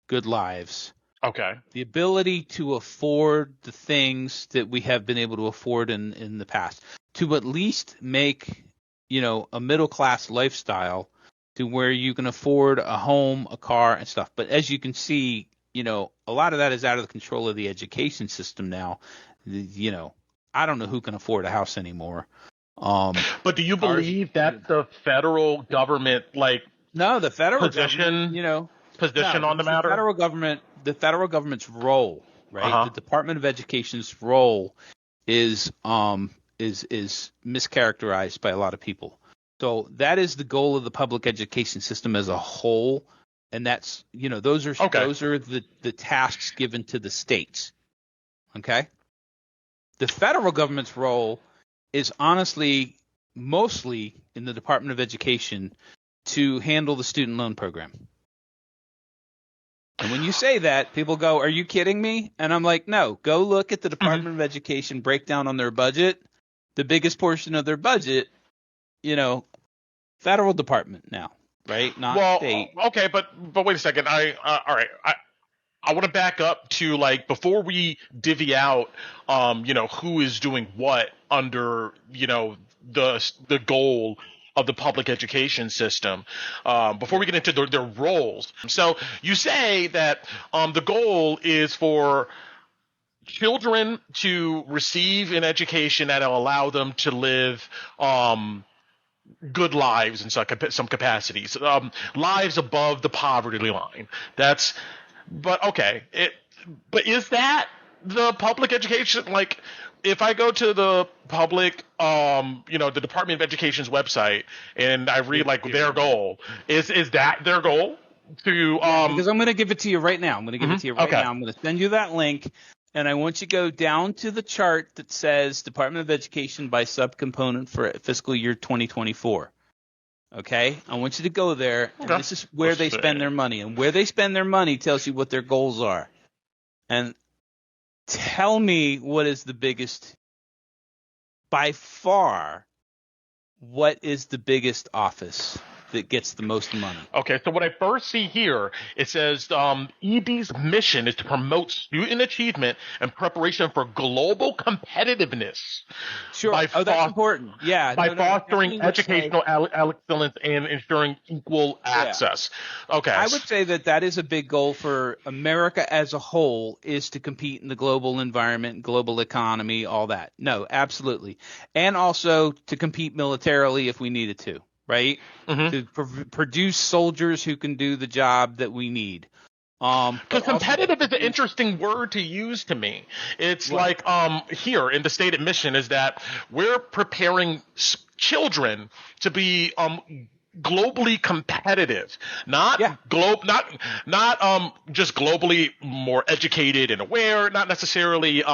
good lives. Okay. The ability to afford the things that we have been able to afford in the past, to at least make, a middle class lifestyle to where you can afford a home, a car, and stuff. But as you can see, a lot of that is out of the control of the education system now. I don't know who can afford a house anymore. But do you believe that the federal government, the federal position, position on the matter? The federal government's role, right? The Department of Education's role is mischaracterized by a lot of people. So that is the goal of the public education system as a whole, and that's those are the tasks given to the states. Okay. The federal government's role is honestly mostly in the Department of Education to handle the student loan program. And when you say that, people go, "Are you kidding me?" And I'm like, "No, go look at the Department of Education breakdown on their budget. The biggest portion of their budget, federal department now, right? Not state." Okay, but wait a second. All right. I want to back up to before we divvy out, who is doing what under, the goal of the public education system, before we get into their roles. So you say that the goal is for children to receive an education that will allow them to live good lives in some capacities, lives above the poverty line. But okay, but is that the public education? If I go to the public, the Department of Education's website and I read their goal, is that their goal? Because I'm going to give it to you right now. I'm going to send you that link, and I want you to go down to the chart that says Department of Education by subcomponent for fiscal year 2024. Okay, I want you to go there, and this is where they spend their money, and where they spend their money tells you what their goals are. And tell me what is the biggest, by far, what is the biggest office that gets the most money. Okay, so what I first see here, it says ED's mission is to promote student achievement and preparation for global competitiveness. Sure. By That's important. Yeah. By fostering educational excellence and ensuring equal access. Okay. I would say that is a big goal for America as a whole, is to compete in the global environment, global economy, all that. No, absolutely. And also to compete militarily if we needed to, right? To produce soldiers who can do the job that we need. Because competitive is an interesting word to use to me. It's like here in the stated mission is that we're preparing children to be globally competitive, not just globally more educated and aware, not necessarily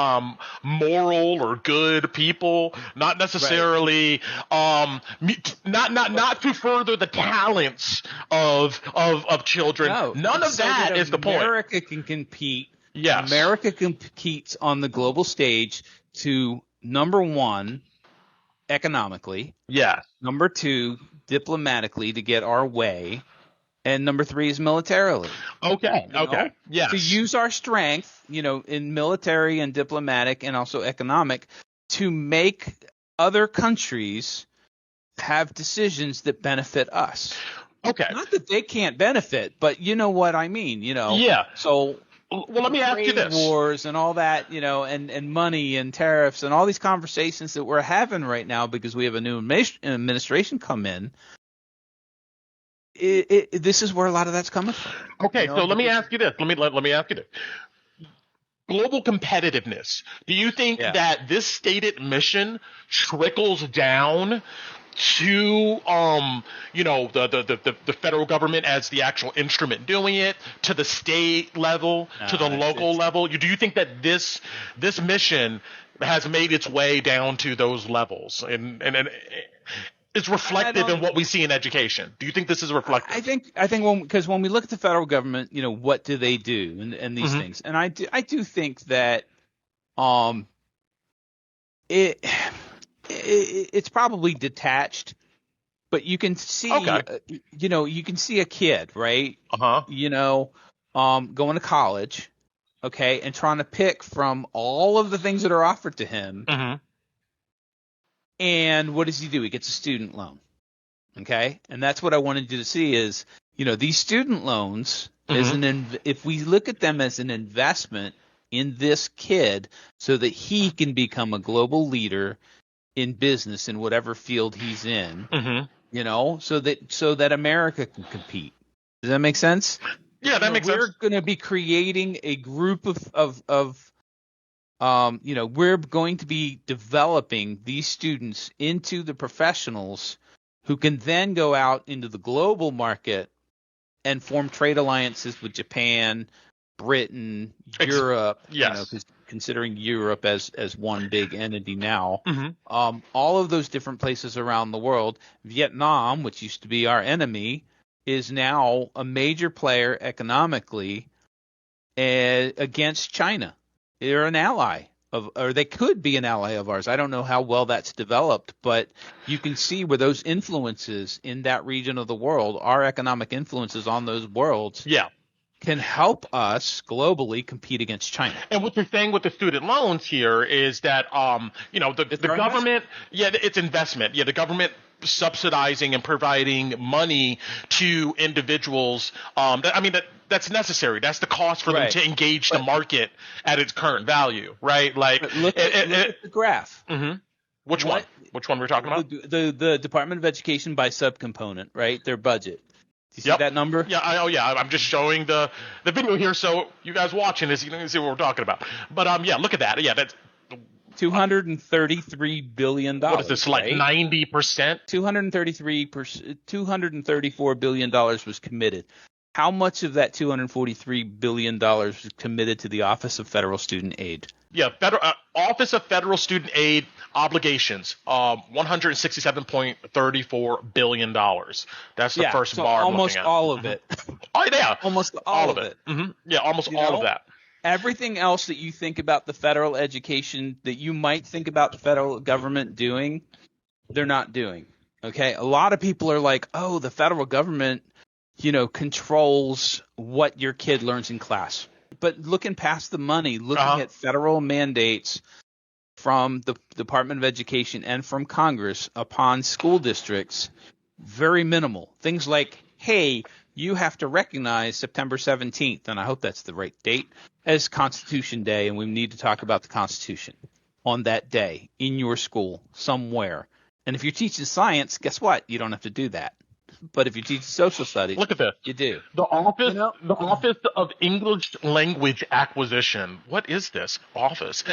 moral or good people, not necessarily not to further the talents of children. No, none of that is the point. America can compete. Yes. America competes on the global stage to, number one, economically. Yeah. Number two, diplomatically, to get our way. And number three is militarily. Okay. Okay. Yes. To use our strength, in military and diplomatic and also economic, to make other countries have decisions that benefit us. Okay. Not that they can't benefit, but you know what I mean, Yeah. So well, let me ask you this. Wars and all that, and money and tariffs and all these conversations that we're having right now because we have a new administration come in. This is where a lot of that's coming from. Okay, so let me ask you this. Let me ask you this. Global competitiveness. Do you think that this stated mission trickles down to the federal government as the actual instrument doing it, to the state level, to the local level? Do you think that this mission has made its way down to those levels and it's reflective in what we see in education? Do you think this is reflective? I think because when we look at the federal government, what do they do and these things, and I do think that it's probably detached, but you can see, you can see a kid, right? Going to college, okay, and trying to pick from all of the things that are offered to him. And what does he do? He gets a student loan, okay? And that's what I wanted you to see is, these student loans, if we look at them as an investment in this kid so that he can become a global leader in business in whatever field he's in, so that America can compete. Does that make sense? Yeah, that makes sense. We're going to be creating a group of we're going to be developing these students into the professionals who can then go out into the global market and form trade alliances with Japan, Britain, Europe, considering Europe as one big entity now, all of those different places around the world. Vietnam, which used to be our enemy, is now a major player economically against China. They're an ally or they could be an ally of ours. I don't know how well that's developed, but you can see where those influences in that region of the world, our economic influences on those worlds, can help us globally compete against China. And what you're saying with the student loans here is that, the government, it's investment. Yeah, the government subsidizing and providing money to individuals. That's necessary. That's the cost for them to engage the market at its current value, right? Like, look at the graph. Which one? Which one we're talking about? The Department of Education by subcomponent, right? Their budget. Do you see that number? Yeah, I'm just showing the video here, so you guys watching this, you can see what we're talking about. But look at that. Yeah, that's $233 billion. What is this, like 90%? $234 billion was committed. How much of that $243 billion was committed to the Office of Federal Student Aid? Yeah, Office of Federal Student Aid obligations, $167.34 billion. That's the first bar I'm looking at. All of it. Oh, yeah. Almost all of it. Yeah, almost all of that. Everything else that you think about the federal education that you might think about the federal government doing, they're not doing. Okay. A lot of people are like, oh, the federal government, controls what your kid learns in class. But looking past the money, looking at federal mandates from the Department of Education and from Congress upon school districts, very minimal. Things like, hey, you have to recognize September 17th, and I hope that's the right date, as Constitution Day, and we need to talk about the Constitution on that day in your school somewhere. And if you're teaching science, guess what? You don't have to do that. But if you teach social studies, look at this. You do. The Office of English Language Acquisition. What is this office?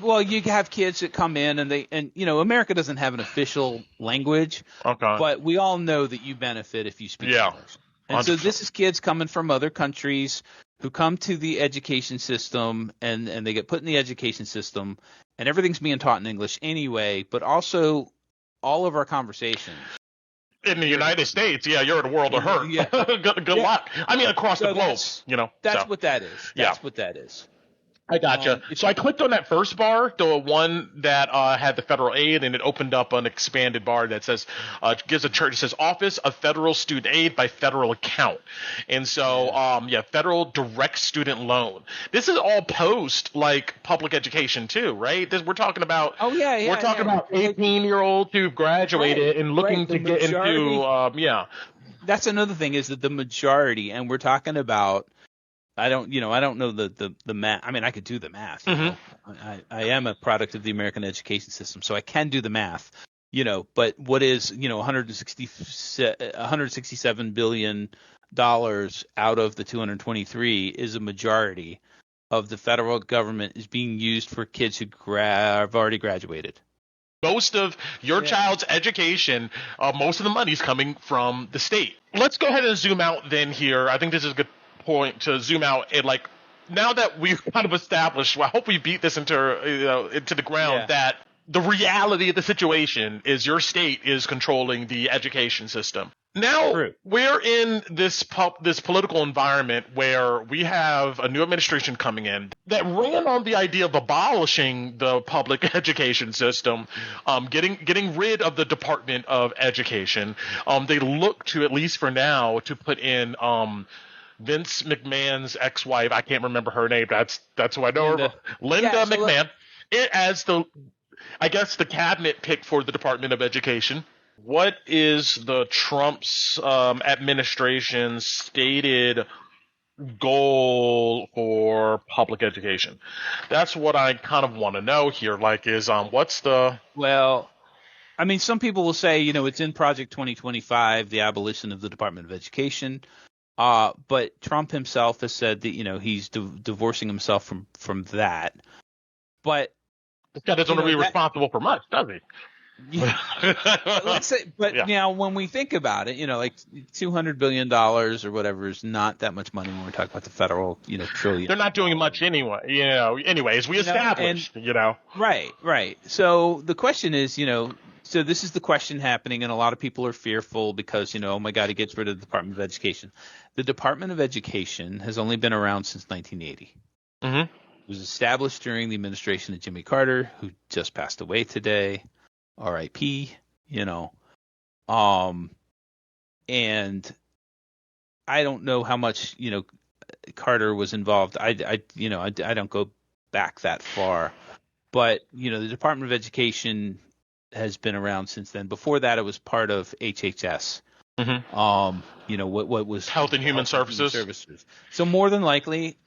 Well, you have kids that come in and America doesn't have an official language. Okay. But we all know that you benefit if you speak English. And 100%. so this is kids coming from other countries who come to the education system and they get put in the education system and everything's being taught in English anyway, but also all of our conversations. In the United States, you're in a world of hurt. Yeah. good luck. I mean, across the globe, That's what that is. That's what that is. I gotcha. So I clicked on that first bar, the one that had the federal aid, and it opened up an expanded bar that says, gives a chart. It says Office of Federal Student Aid by Federal Account. And so, Federal Direct Student Loan. This is all post, like, public education, too, right? We're talking about, we're talking about 18-year-olds who've graduated and looking to get into, That's another thing is that the majority, and we're talking about, I don't know the math. I mean, I could do the math. I am a product of the American education system, so I can do the math. But what is $167 billion out of the 223 is a majority of the federal government is being used for kids who have already graduated. Most of your child's education, most of the money is coming from the state. Let's go ahead and zoom out then here. I think this is a good point to zoom out and now that we've kind of established, I hope we beat this into the ground that the reality of the situation is your state is controlling the education system. Now we're in this political environment where we have a new administration coming in that ran on the idea of abolishing the public education system, getting rid of the Department of Education. They look to, at least for now, to put in Vince McMahon's ex-wife, I can't remember her name. That's who I know her. Linda McMahon, as the cabinet pick for the Department of Education. What is the Trump's administration's stated goal for public education? That's what I kind of want to know here. What's the? Well, I mean, some people will say, it's in Project 2025, the abolition of the Department of Education. But Trump himself has said that, he's divorcing himself from that. But this guy doesn't want to be responsible for much, does he? Let's say, now when we think about it, like $200 billion or whatever is not that much money when we're talking about the federal, trillion. They're not doing much anyway, anyways, we established, Right. So the question is, so this is the question happening, and a lot of people are fearful because, oh my God, he gets rid of the Department of Education. The Department of Education has only been around since 1980. Mm-hmm. It was established during the administration of Jimmy Carter, who just passed away today. R.I.P. And I don't know how much Carter was involved. I don't go back that far, but the Department of Education has been around since then. Before that, it was part of HHS. Mm-hmm. What was Health and Human Services. So more than likely,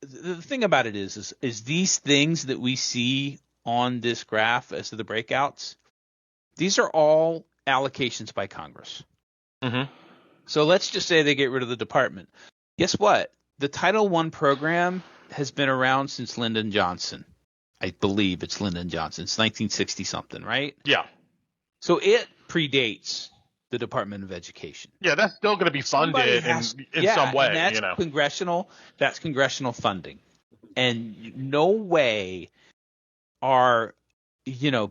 the thing about it is these things that we see on this graph as to the breakouts, these are all allocations by Congress. Mm-hmm. So let's just say they get rid of the department. Guess what? The Title I program has been around since Lyndon Johnson. I believe it's Lyndon Johnson. It's 1960 something, right? Yeah. So it predates the Department of Education. Yeah, that's still going to be funded in some way. And that's congressional. That's congressional funding, and no way are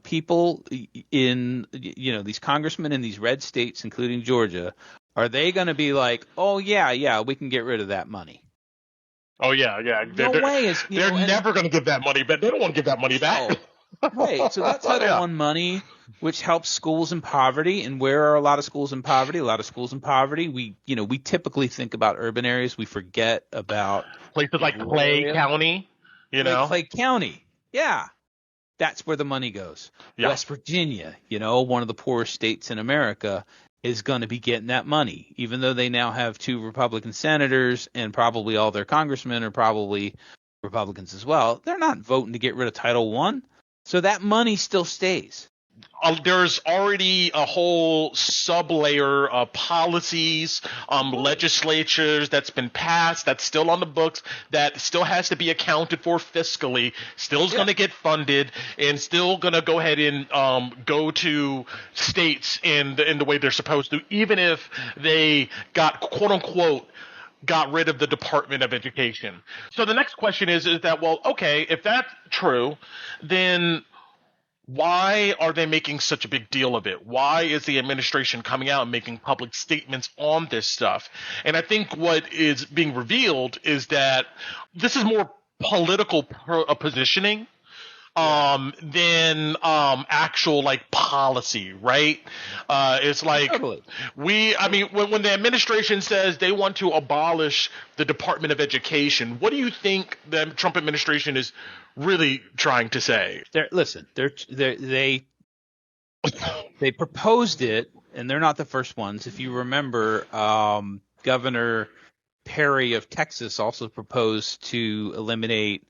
people in these congressmen in these red states, including Georgia, are they going to be like, oh yeah, we can get rid of that money? Oh yeah. No way is they're never going to give that money, but they don't want to give that money back. Right. So that Title Yeah. I money, which helps schools in poverty, and where are a lot of schools in poverty? A lot of schools in poverty. We typically think about urban areas. We forget about Places like rural Clay areas. County, Like Clay County. Yeah. That's where the money goes. Yeah. West Virginia, one of the poorest states in America, is going to be getting that money, even though they now have 2 Republican senators and probably all their congressmen are probably Republicans as well. They're not voting to get rid of Title I. So that money still stays. There's already a whole sublayer of policies, legislatures that's been passed, that's still on the books, that still has to be accounted for fiscally, still is going to get funded, and still going to go ahead and go to states in the way they're supposed to, even if they got quote unquote got rid of the Department of Education. So the next question is that, well, okay, if that's true, then why are they making such a big deal of it? Why is the administration coming out and making public statements on this stuff? And I think what is being revealed is that this is more political positioning than actual like policy, right? It's like Totally. when the administration says they want to abolish the Department of Education, what do you think the Trump administration is really trying to say? They proposed it, and they're not the first ones. If you remember, Governor Perry of Texas also proposed to eliminate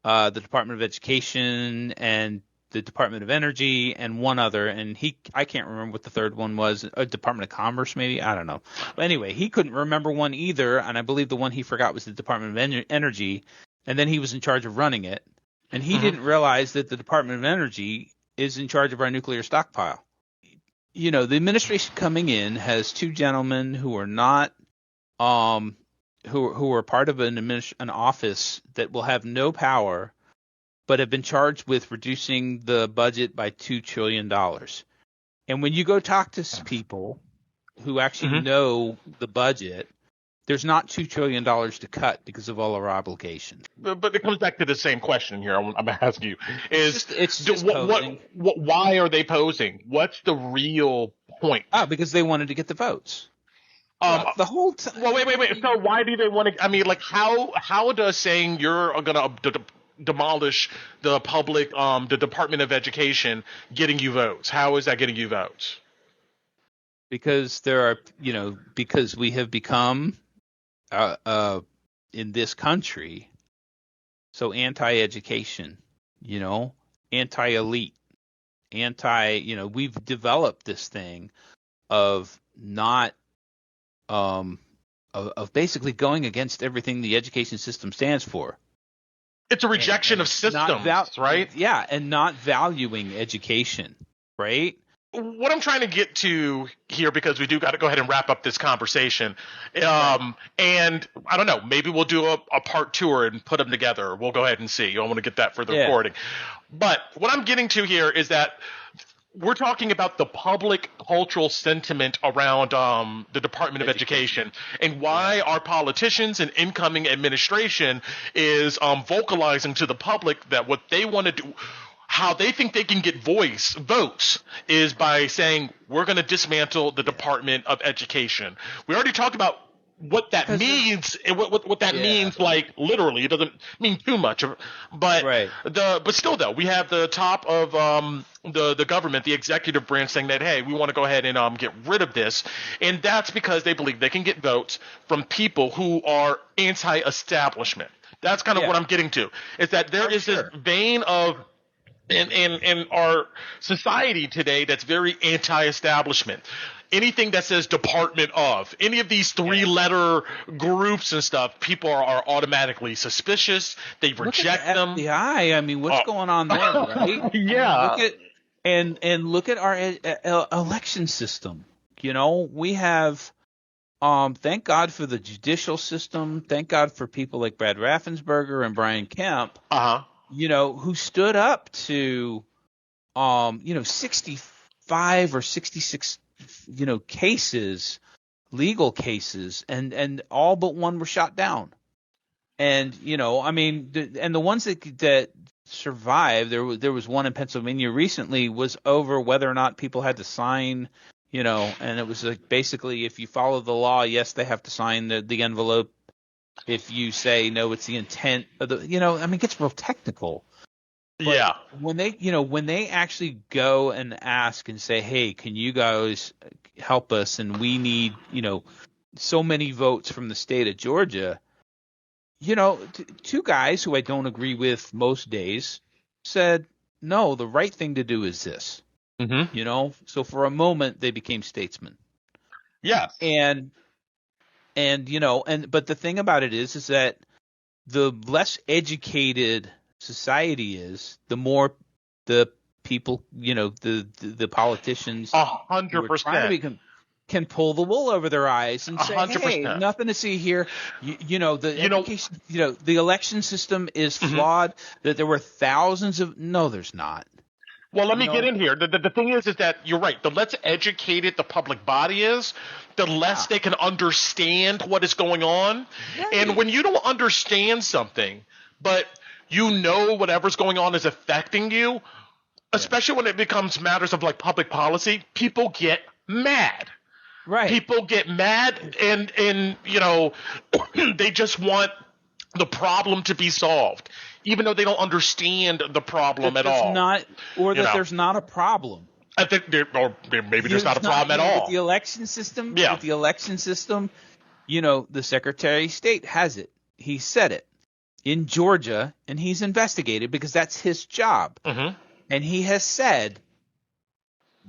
the Department of Education and the Department of Energy and one other, and I can't remember what the third one was, a Department of Commerce maybe, I don't know. But anyway, he couldn't remember one either, and I believe the one he forgot was the Department of Energy, and then he was in charge of running it, and he didn't realize that the Department of Energy is in charge of our nuclear stockpile. The administration coming in has 2 gentlemen who are not who are part of an office that will have no power, but have been charged with reducing the budget by $2 trillion. And when you go talk to people who actually know the budget, there's not $2 trillion to cut because of all our obligations. But it comes back to the same question here. I'm asking you: why are they posing? What's the real point? Because they wanted to get the votes. The whole time. Well, wait. So why do they want to? I mean, like, how does saying you're going to demolish the the Department of Education getting you votes? How is that getting you votes? Because because we have become in this country so anti-education, anti-elite, we've developed this thing of not of basically going against everything the education system stands for. It's a rejection of systems, right? Yeah, and not valuing education, right? What I'm trying to get to here, because we do got to go ahead and wrap up this conversation, and I don't know, maybe we'll do a part 2 and put them together. We'll go ahead and see. I want to get that for the recording. But what I'm getting to here is that we're talking about the public cultural sentiment around the Department of Education and why our politicians and incoming administration is vocalizing to the public that what they want to do, how they think they can get votes is by saying we're going to dismantle the Department of Education. We already talked about what that means and what that means, like literally. It doesn't mean too much, but but still though, we have the top of the government, the executive branch, saying that, hey, we want to go ahead and get rid of this, and that's because they believe they can get votes from people who are anti-establishment. That's kind of what I'm getting to, is that there is this vein of in our society today that's very anti-establishment. Anything that says Department of, any of these 3-letter groups and stuff, people are automatically suspicious. They reject them. FBI, I mean, what's going on there, right? Yeah. Look at our election system. We have, thank God for the judicial system. Thank God for people like Brad Raffensperger and Brian Kemp. Who stood up to, 65 or 66, cases, legal cases, and all but one were shot down. And, and the ones that survive. There was one in Pennsylvania recently, was over whether or not people had to sign, and it was like basically if you follow the law, yes, they have to sign the envelope. If you say no, it's the intent of the, it gets real technical. But Yeah. when they actually go and ask and say, hey, can you guys help us? And we need, so many votes from the state of Georgia. Two guys who I don't agree with most days said, no, the right thing to do is this. Mm-hmm. So for a moment they became statesmen. Yeah. But the thing about it is that the less educated society is, the more the people, the politicians 100%. Can pull the wool over their eyes and say, 100%. hey, nothing to see here. Education, the election system is flawed, that there were thousands of – no, there's not. Well, let me get in here. The thing is that you're right. The less educated the public body is, the less they can understand what is going on. Right. And when you don't understand something, but whatever's going on is affecting you, especially when it becomes matters of like public policy, people get mad. Right. People get mad and they just want the problem to be solved, even though they don't understand the problem at all. There's not a problem. I think maybe there's not a problem at all. With the election system, the Secretary of State has it. He said it in Georgia, and he's investigated because that's his job. Mm-hmm. And he has said,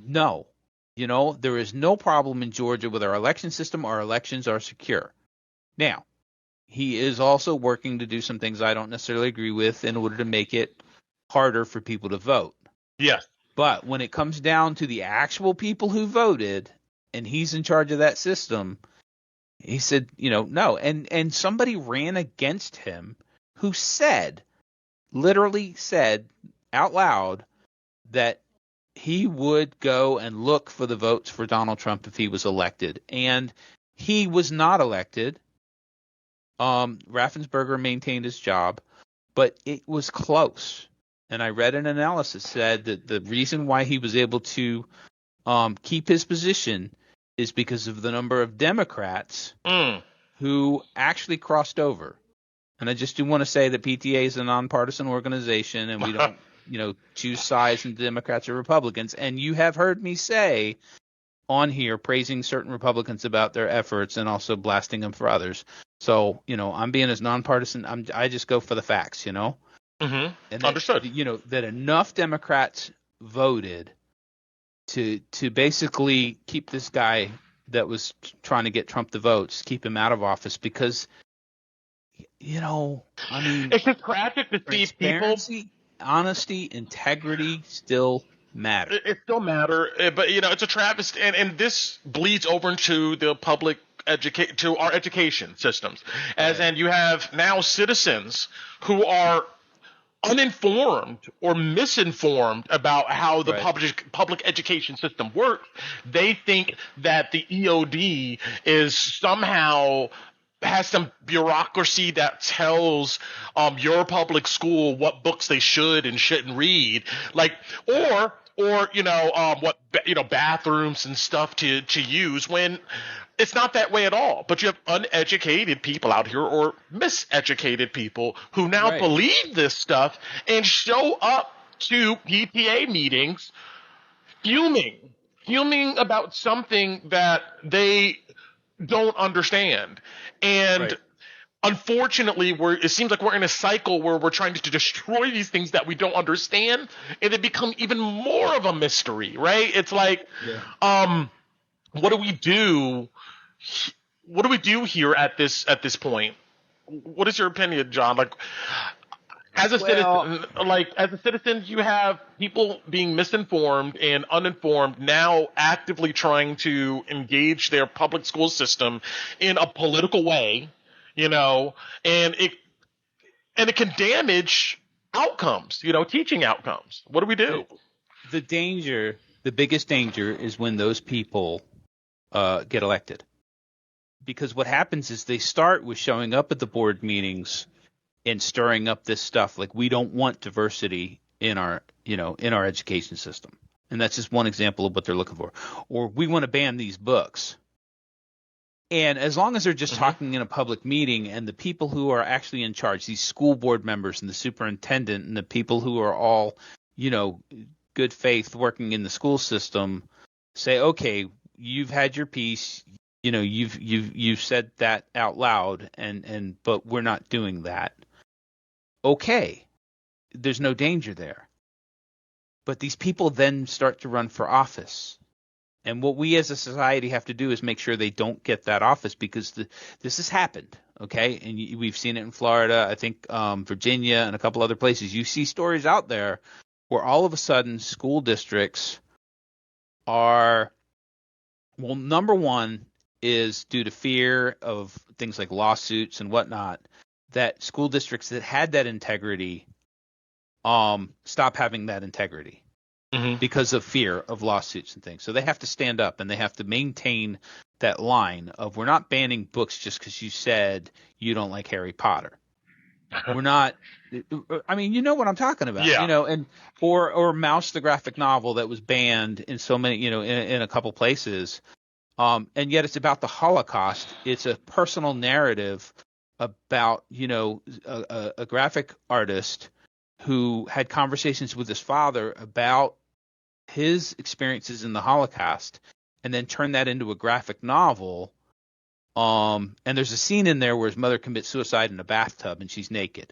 no. There is no problem in Georgia with our election system. Our elections are secure. Now, he is also working to do some things I don't necessarily agree with in order to make it harder for people to vote. Yes. But when it comes down to the actual people who voted, and he's in charge of that system, he said, no. And somebody ran against him who literally said out loud that he would go and look for the votes for Donald Trump if he was elected. And he was not elected. Raffensperger maintained his job, but it was close. And I read an analysis said that the reason why he was able to keep his position is because of the number of Democrats who actually crossed over. And I just do want to say that PTA is a nonpartisan organization, and we don't choose sides in Democrats or Republicans. And you have heard me say on here praising certain Republicans about their efforts and also blasting them for others. So, I'm being as nonpartisan. I just go for the facts, Mm-hmm. And that, understood. That enough Democrats voted to basically keep this guy that was trying to get Trump the votes, keep him out of office because, it's just tragic to see people. Honesty, integrity still matter. It still matter, but it's a travesty, and this bleeds over into the public to our education systems, and you have now citizens who are uninformed or misinformed about how the public education system works. They think that the EOD is somehow has some bureaucracy that tells your public school what books they should and shouldn't read, or what bathrooms and stuff to use, when it's not that way at all. But you have uneducated people out here, or miseducated people, who now believe this stuff and show up to PTA meetings fuming about something that they don't understand. And unfortunately, it seems like we're in a cycle where we're trying to destroy these things that we don't understand, and they become even more of a mystery, right? It's like, what do we do? What do we do here at this point? What is your opinion, John? As a citizen, you have people being misinformed and uninformed now actively trying to engage their public school system in a political way, and it can damage outcomes, teaching outcomes. What do we do? The biggest danger is when those people get elected. Because what happens is they start with showing up at the board meetings and stirring up this stuff. Like, we don't want diversity in our education system. And that's just one example of what they're looking for. Or we want to ban these books. And as long as they're just talking in a public meeting, and the people who are actually in charge, these school board members and the superintendent and the people who are all, good faith working in the school system, say, okay, you've had your piece, you've said that out loud, but we're not doing that. Okay, there's no danger there. But these people then start to run for office. And what we as a society have to do is make sure they don't get that office, because this has happened, okay? And we've seen it in Florida, I think Virginia, and a couple other places. You see stories out there where all of a sudden school districts are, well, number one is due to fear of things like lawsuits and whatnot, that school districts that had that integrity stop having that integrity. Because of fear of lawsuits and things. So they have to stand up and they have to maintain that line of, we're not banning books just because you said you don't like Harry Potter. We're not, I mean, you know what I'm talking about, and or Mouse, the graphic novel that was banned in so many, in a couple places. And yet it's about the Holocaust. It's a personal narrative about, a graphic artist who had conversations with his father about his experiences in the Holocaust, and then turn that into a graphic novel. And there's a scene in there where his mother commits suicide in a bathtub and she's naked.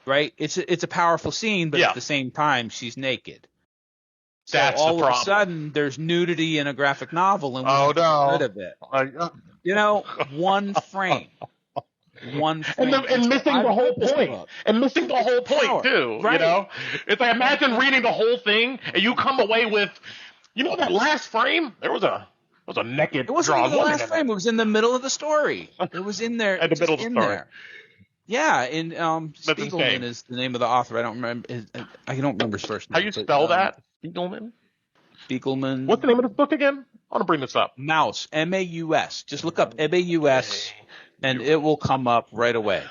Right? It's a powerful scene, but at the same time, she's naked. So That's all the of a problem. sudden, there's nudity in a graphic novel, and we have to get rid of it. One frame. One frame. And missing the whole point. And missing the whole point, too. Right. It's like, imagine reading the whole thing and you come away with, that last frame? There was a naked. It wasn't even the last frame. It was in the middle of the story. It was in there. At the middle of the story. There. Yeah, and Spiegelman is the name of the author. I don't remember. I don't remember his first name. How you spell that? Spiegelman. Spiegelman. What's the name of this book again? I want to bring this up. Mouse. M-A-U-S. Just look up M-A-U-S. And it will come up right away.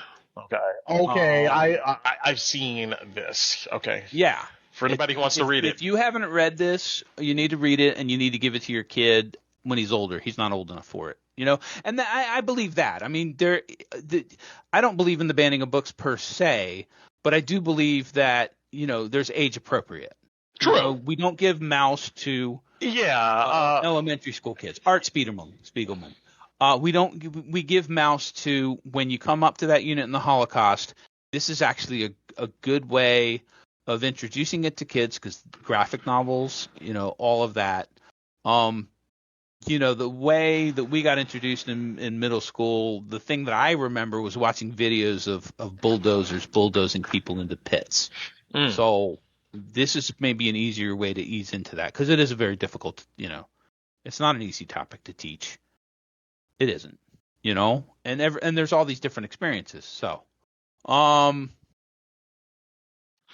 Okay. I've seen this. Okay. Yeah. For anybody who wants to read it. If you haven't read this, you need to read it, and you need to give it to your kid when he's older. He's not old enough for it. And I believe that. I mean, I don't believe in the banning of books per se, but I do believe that, there's age appropriate. True. We don't give Mouse to elementary school kids. Art Spiegelman. We give Mouse to, when you come up to that unit in the Holocaust, this is actually a good way of introducing it to kids, because graphic novels, all of that. The way that we got introduced in middle school, the thing that I remember was watching videos of bulldozers bulldozing people into pits. So this is maybe an easier way to ease into that, because it is a very difficult, it's not an easy topic to teach. It isn't, and there's all these different experiences. So,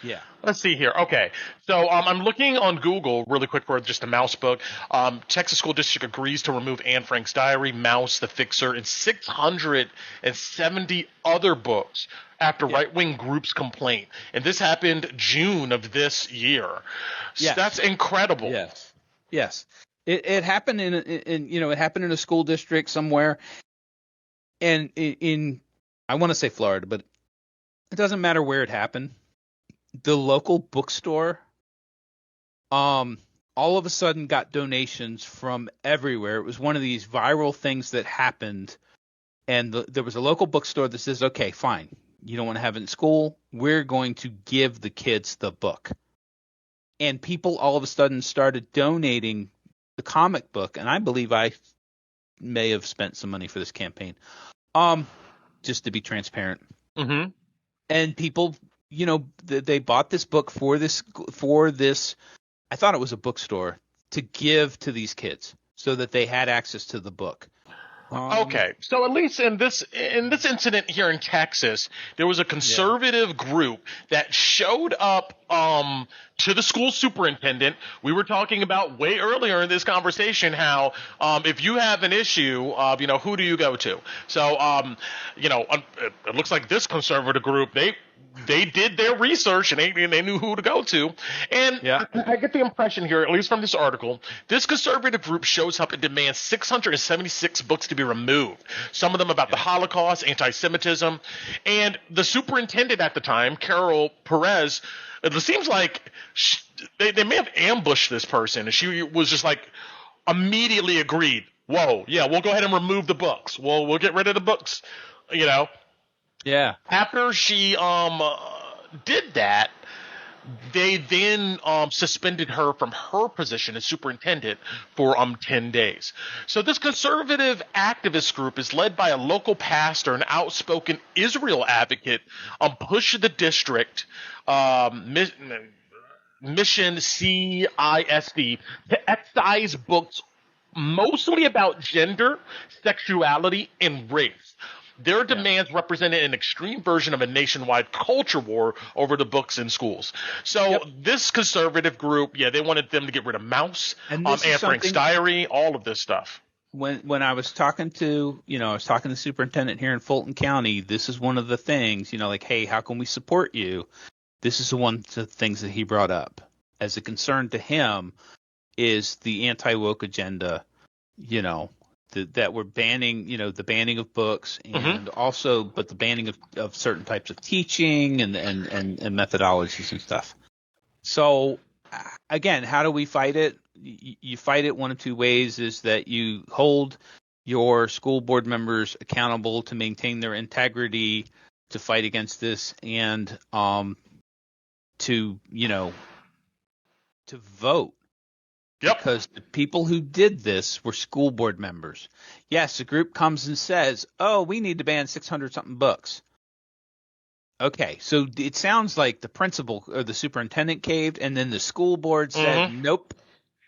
yeah. Let's see here. Okay. So I'm looking on Google really quick for just a Mouse book. Texas School District agrees to remove Anne Frank's diary, Mouse, The Fixer, and 670 other books after right-wing groups complaint. And this happened June of this year. Yes. That's incredible. Yes. It happened it happened in a school district somewhere, and in I want to say Florida, but it doesn't matter where it happened. The local bookstore, all of a sudden got donations from everywhere. It was one of these viral things that happened, and there was a local bookstore that says, "Okay, fine, you don't want to have it in school. We're going to give the kids the book," and people all of a sudden started donating the comic book, and I believe I may have spent some money for this campaign, just to be transparent. And people, they bought this book for this. I thought it was a bookstore, to give to these kids so that they had access to the book. Okay, so at least in this incident here in Texas, there was a conservative group that showed up to the school superintendent. We were talking about way earlier in this conversation how if you have an issue, who do you go to? So it looks like this conservative group they did their research and they knew who to go to. And I get the impression here, at least from this article, this conservative group shows up and demands 676 books to be removed. Some of them about the Holocaust, anti-Semitism. And the superintendent at the time, Carol Perez, it seems like they may have ambushed this person. And she was just like immediately agreed. Whoa, yeah, we'll go ahead and remove the books. We'll get rid of the books, Yeah. After she did that, they then suspended her from her position as superintendent for 10 days. So this conservative activist group is led by a local pastor and outspoken Israel advocate Push the District Mission CISD to excise books mostly about gender, sexuality, and race. Their demands represented an extreme version of a nationwide culture war over the books in schools. So this conservative group, they wanted them to get rid of Mouse, Anne Frank's diary, all of this stuff. When I was talking to, the superintendent here in Fulton County, this is one of the things, hey, how can we support you? This is one of the things that he brought up as a concern to him is the anti-woke agenda, that we're banning, the banning of books and also, but the banning of certain types of teaching and methodologies and stuff. So again, how do we fight it? You fight it one of two ways: is that you hold your school board members accountable to maintain their integrity, to fight against this, and to vote. Because the people who did this were school board members. Yes, a group comes and says, oh, we need to ban 600-something books. Okay, so it sounds like the principal or the superintendent caved, and then the school board said, nope.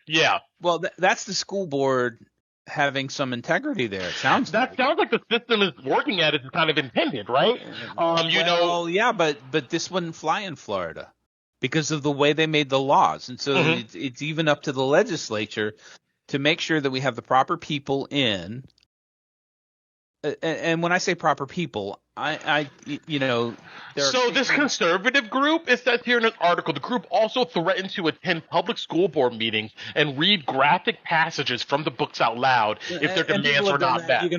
Yeah. Well, that's the school board having some integrity there. It sounds sounds like the system is working at it is kind of intended, right? Yeah, but this wouldn't fly in Florida. Because of the way they made the laws. And so it's even up to the legislature to make sure that we have the proper people in. And when I say proper people, So this conservative group, it says here in this article, the group also threatened to attend public school board meetings and read graphic passages from the books out loud if their demands are not met. You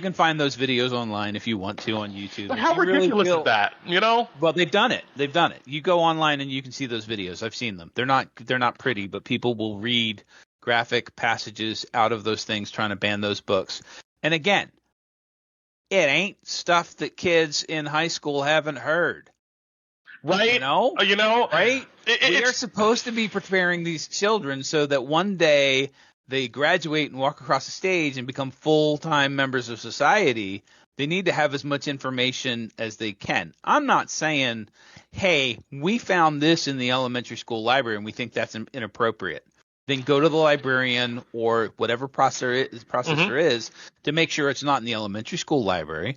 can find those videos online if you want to on YouTube. But how ridiculous is that? Well, they've done it. You go online and you can see those videos. I've seen them. They're not pretty, but people will read graphic passages out of those things trying to ban those books. And again, it ain't stuff that kids in high school haven't heard. Right? Right? We are supposed to be preparing these children so that one day they graduate and walk across the stage and become full-time members of society. They need to have as much information as they can. I'm not saying, hey, we found this in the elementary school library and we think that's inappropriate. Then go to the librarian or whatever processor is to make sure it's not in the elementary school library,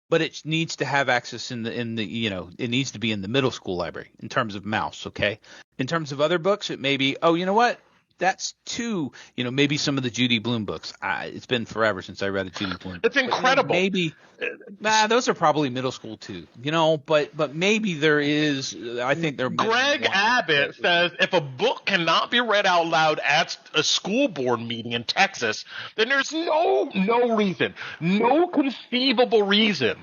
but it needs to have access in the it needs to be in the middle school library in terms of Mouse. Okay, in terms of other books, it may be that's too maybe some of the Judy Blume books. It's been forever since I read a Judy Blume. It's incredible. Maybe those are probably middle school too. But maybe there is. I think there. Greg Abbott says if a book cannot be read out loud at a school board meeting in Texas, then there's no reason, no conceivable reason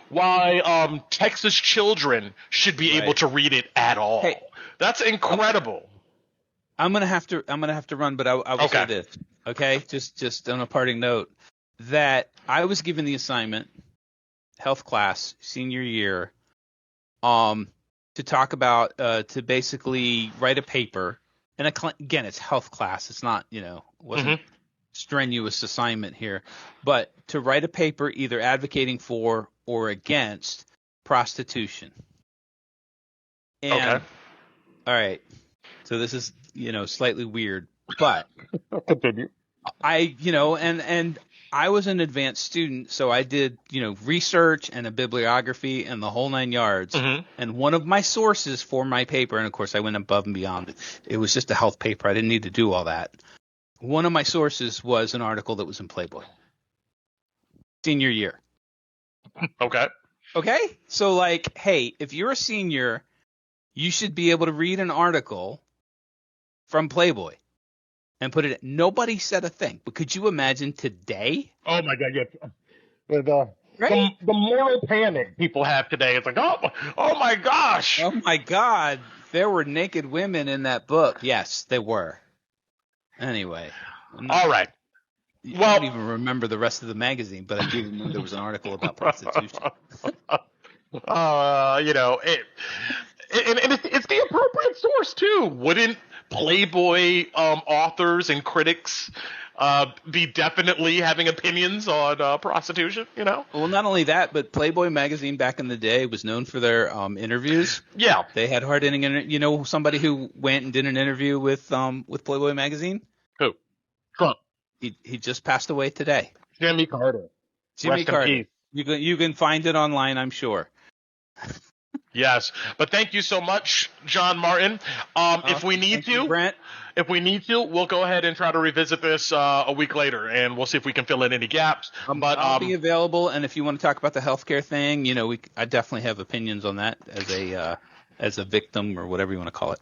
why Texas children should be able to read it at all. Hey, that's incredible. I'm gonna have to run, but I will say this, okay? Just on a parting note, that I was given the assignment, health class, senior year, to talk about, to basically write a paper, and again, it's health class, it's not, wasn't strenuous assignment here, but to write a paper either advocating for or against prostitution. And, all right, so this is, slightly weird, but continue. and I was an advanced student, so I did, research and a bibliography and the whole 9 yards. Mm-hmm. And one of my sources for my paper, and of course I went above and beyond. It was just a health paper. I didn't need to do all that. One of my sources was an article that was in Playboy. Senior year. Okay. Okay? So hey, if you're a senior, you should be able to read an article from Playboy and put it. Nobody said a thing. But could you imagine today? Oh my God! Yes. Right? The moral panic people have today. It's like, oh my gosh! Oh my God! There were naked women in that book. Yes, they were. Anyway. All right. I don't even remember the rest of the magazine, but I do remember there was an article about prostitution. It's the appropriate source too. Wouldn't Playboy authors and critics be definitely having opinions on prostitution? Well, not only that, but Playboy Magazine back in the day was known for their interviews. Yeah, they had hard-hitting. Somebody who went and did an interview with Playboy Magazine. Who? Trump. He just passed away today. Jimmy Carter. Jimmy Carter. You can find it online, I'm sure. Yes, but thank you so much, John Martin. If we need to, Brent. If we need to, we'll go ahead and try to revisit this a week later, and we'll see if we can fill in any gaps. But I'll be available, and if you want to talk about the healthcare thing, I definitely have opinions on that as a victim or whatever you want to call it.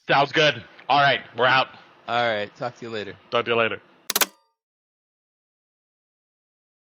Sounds good. All right, we're out. All right, talk to you later. Talk to you later.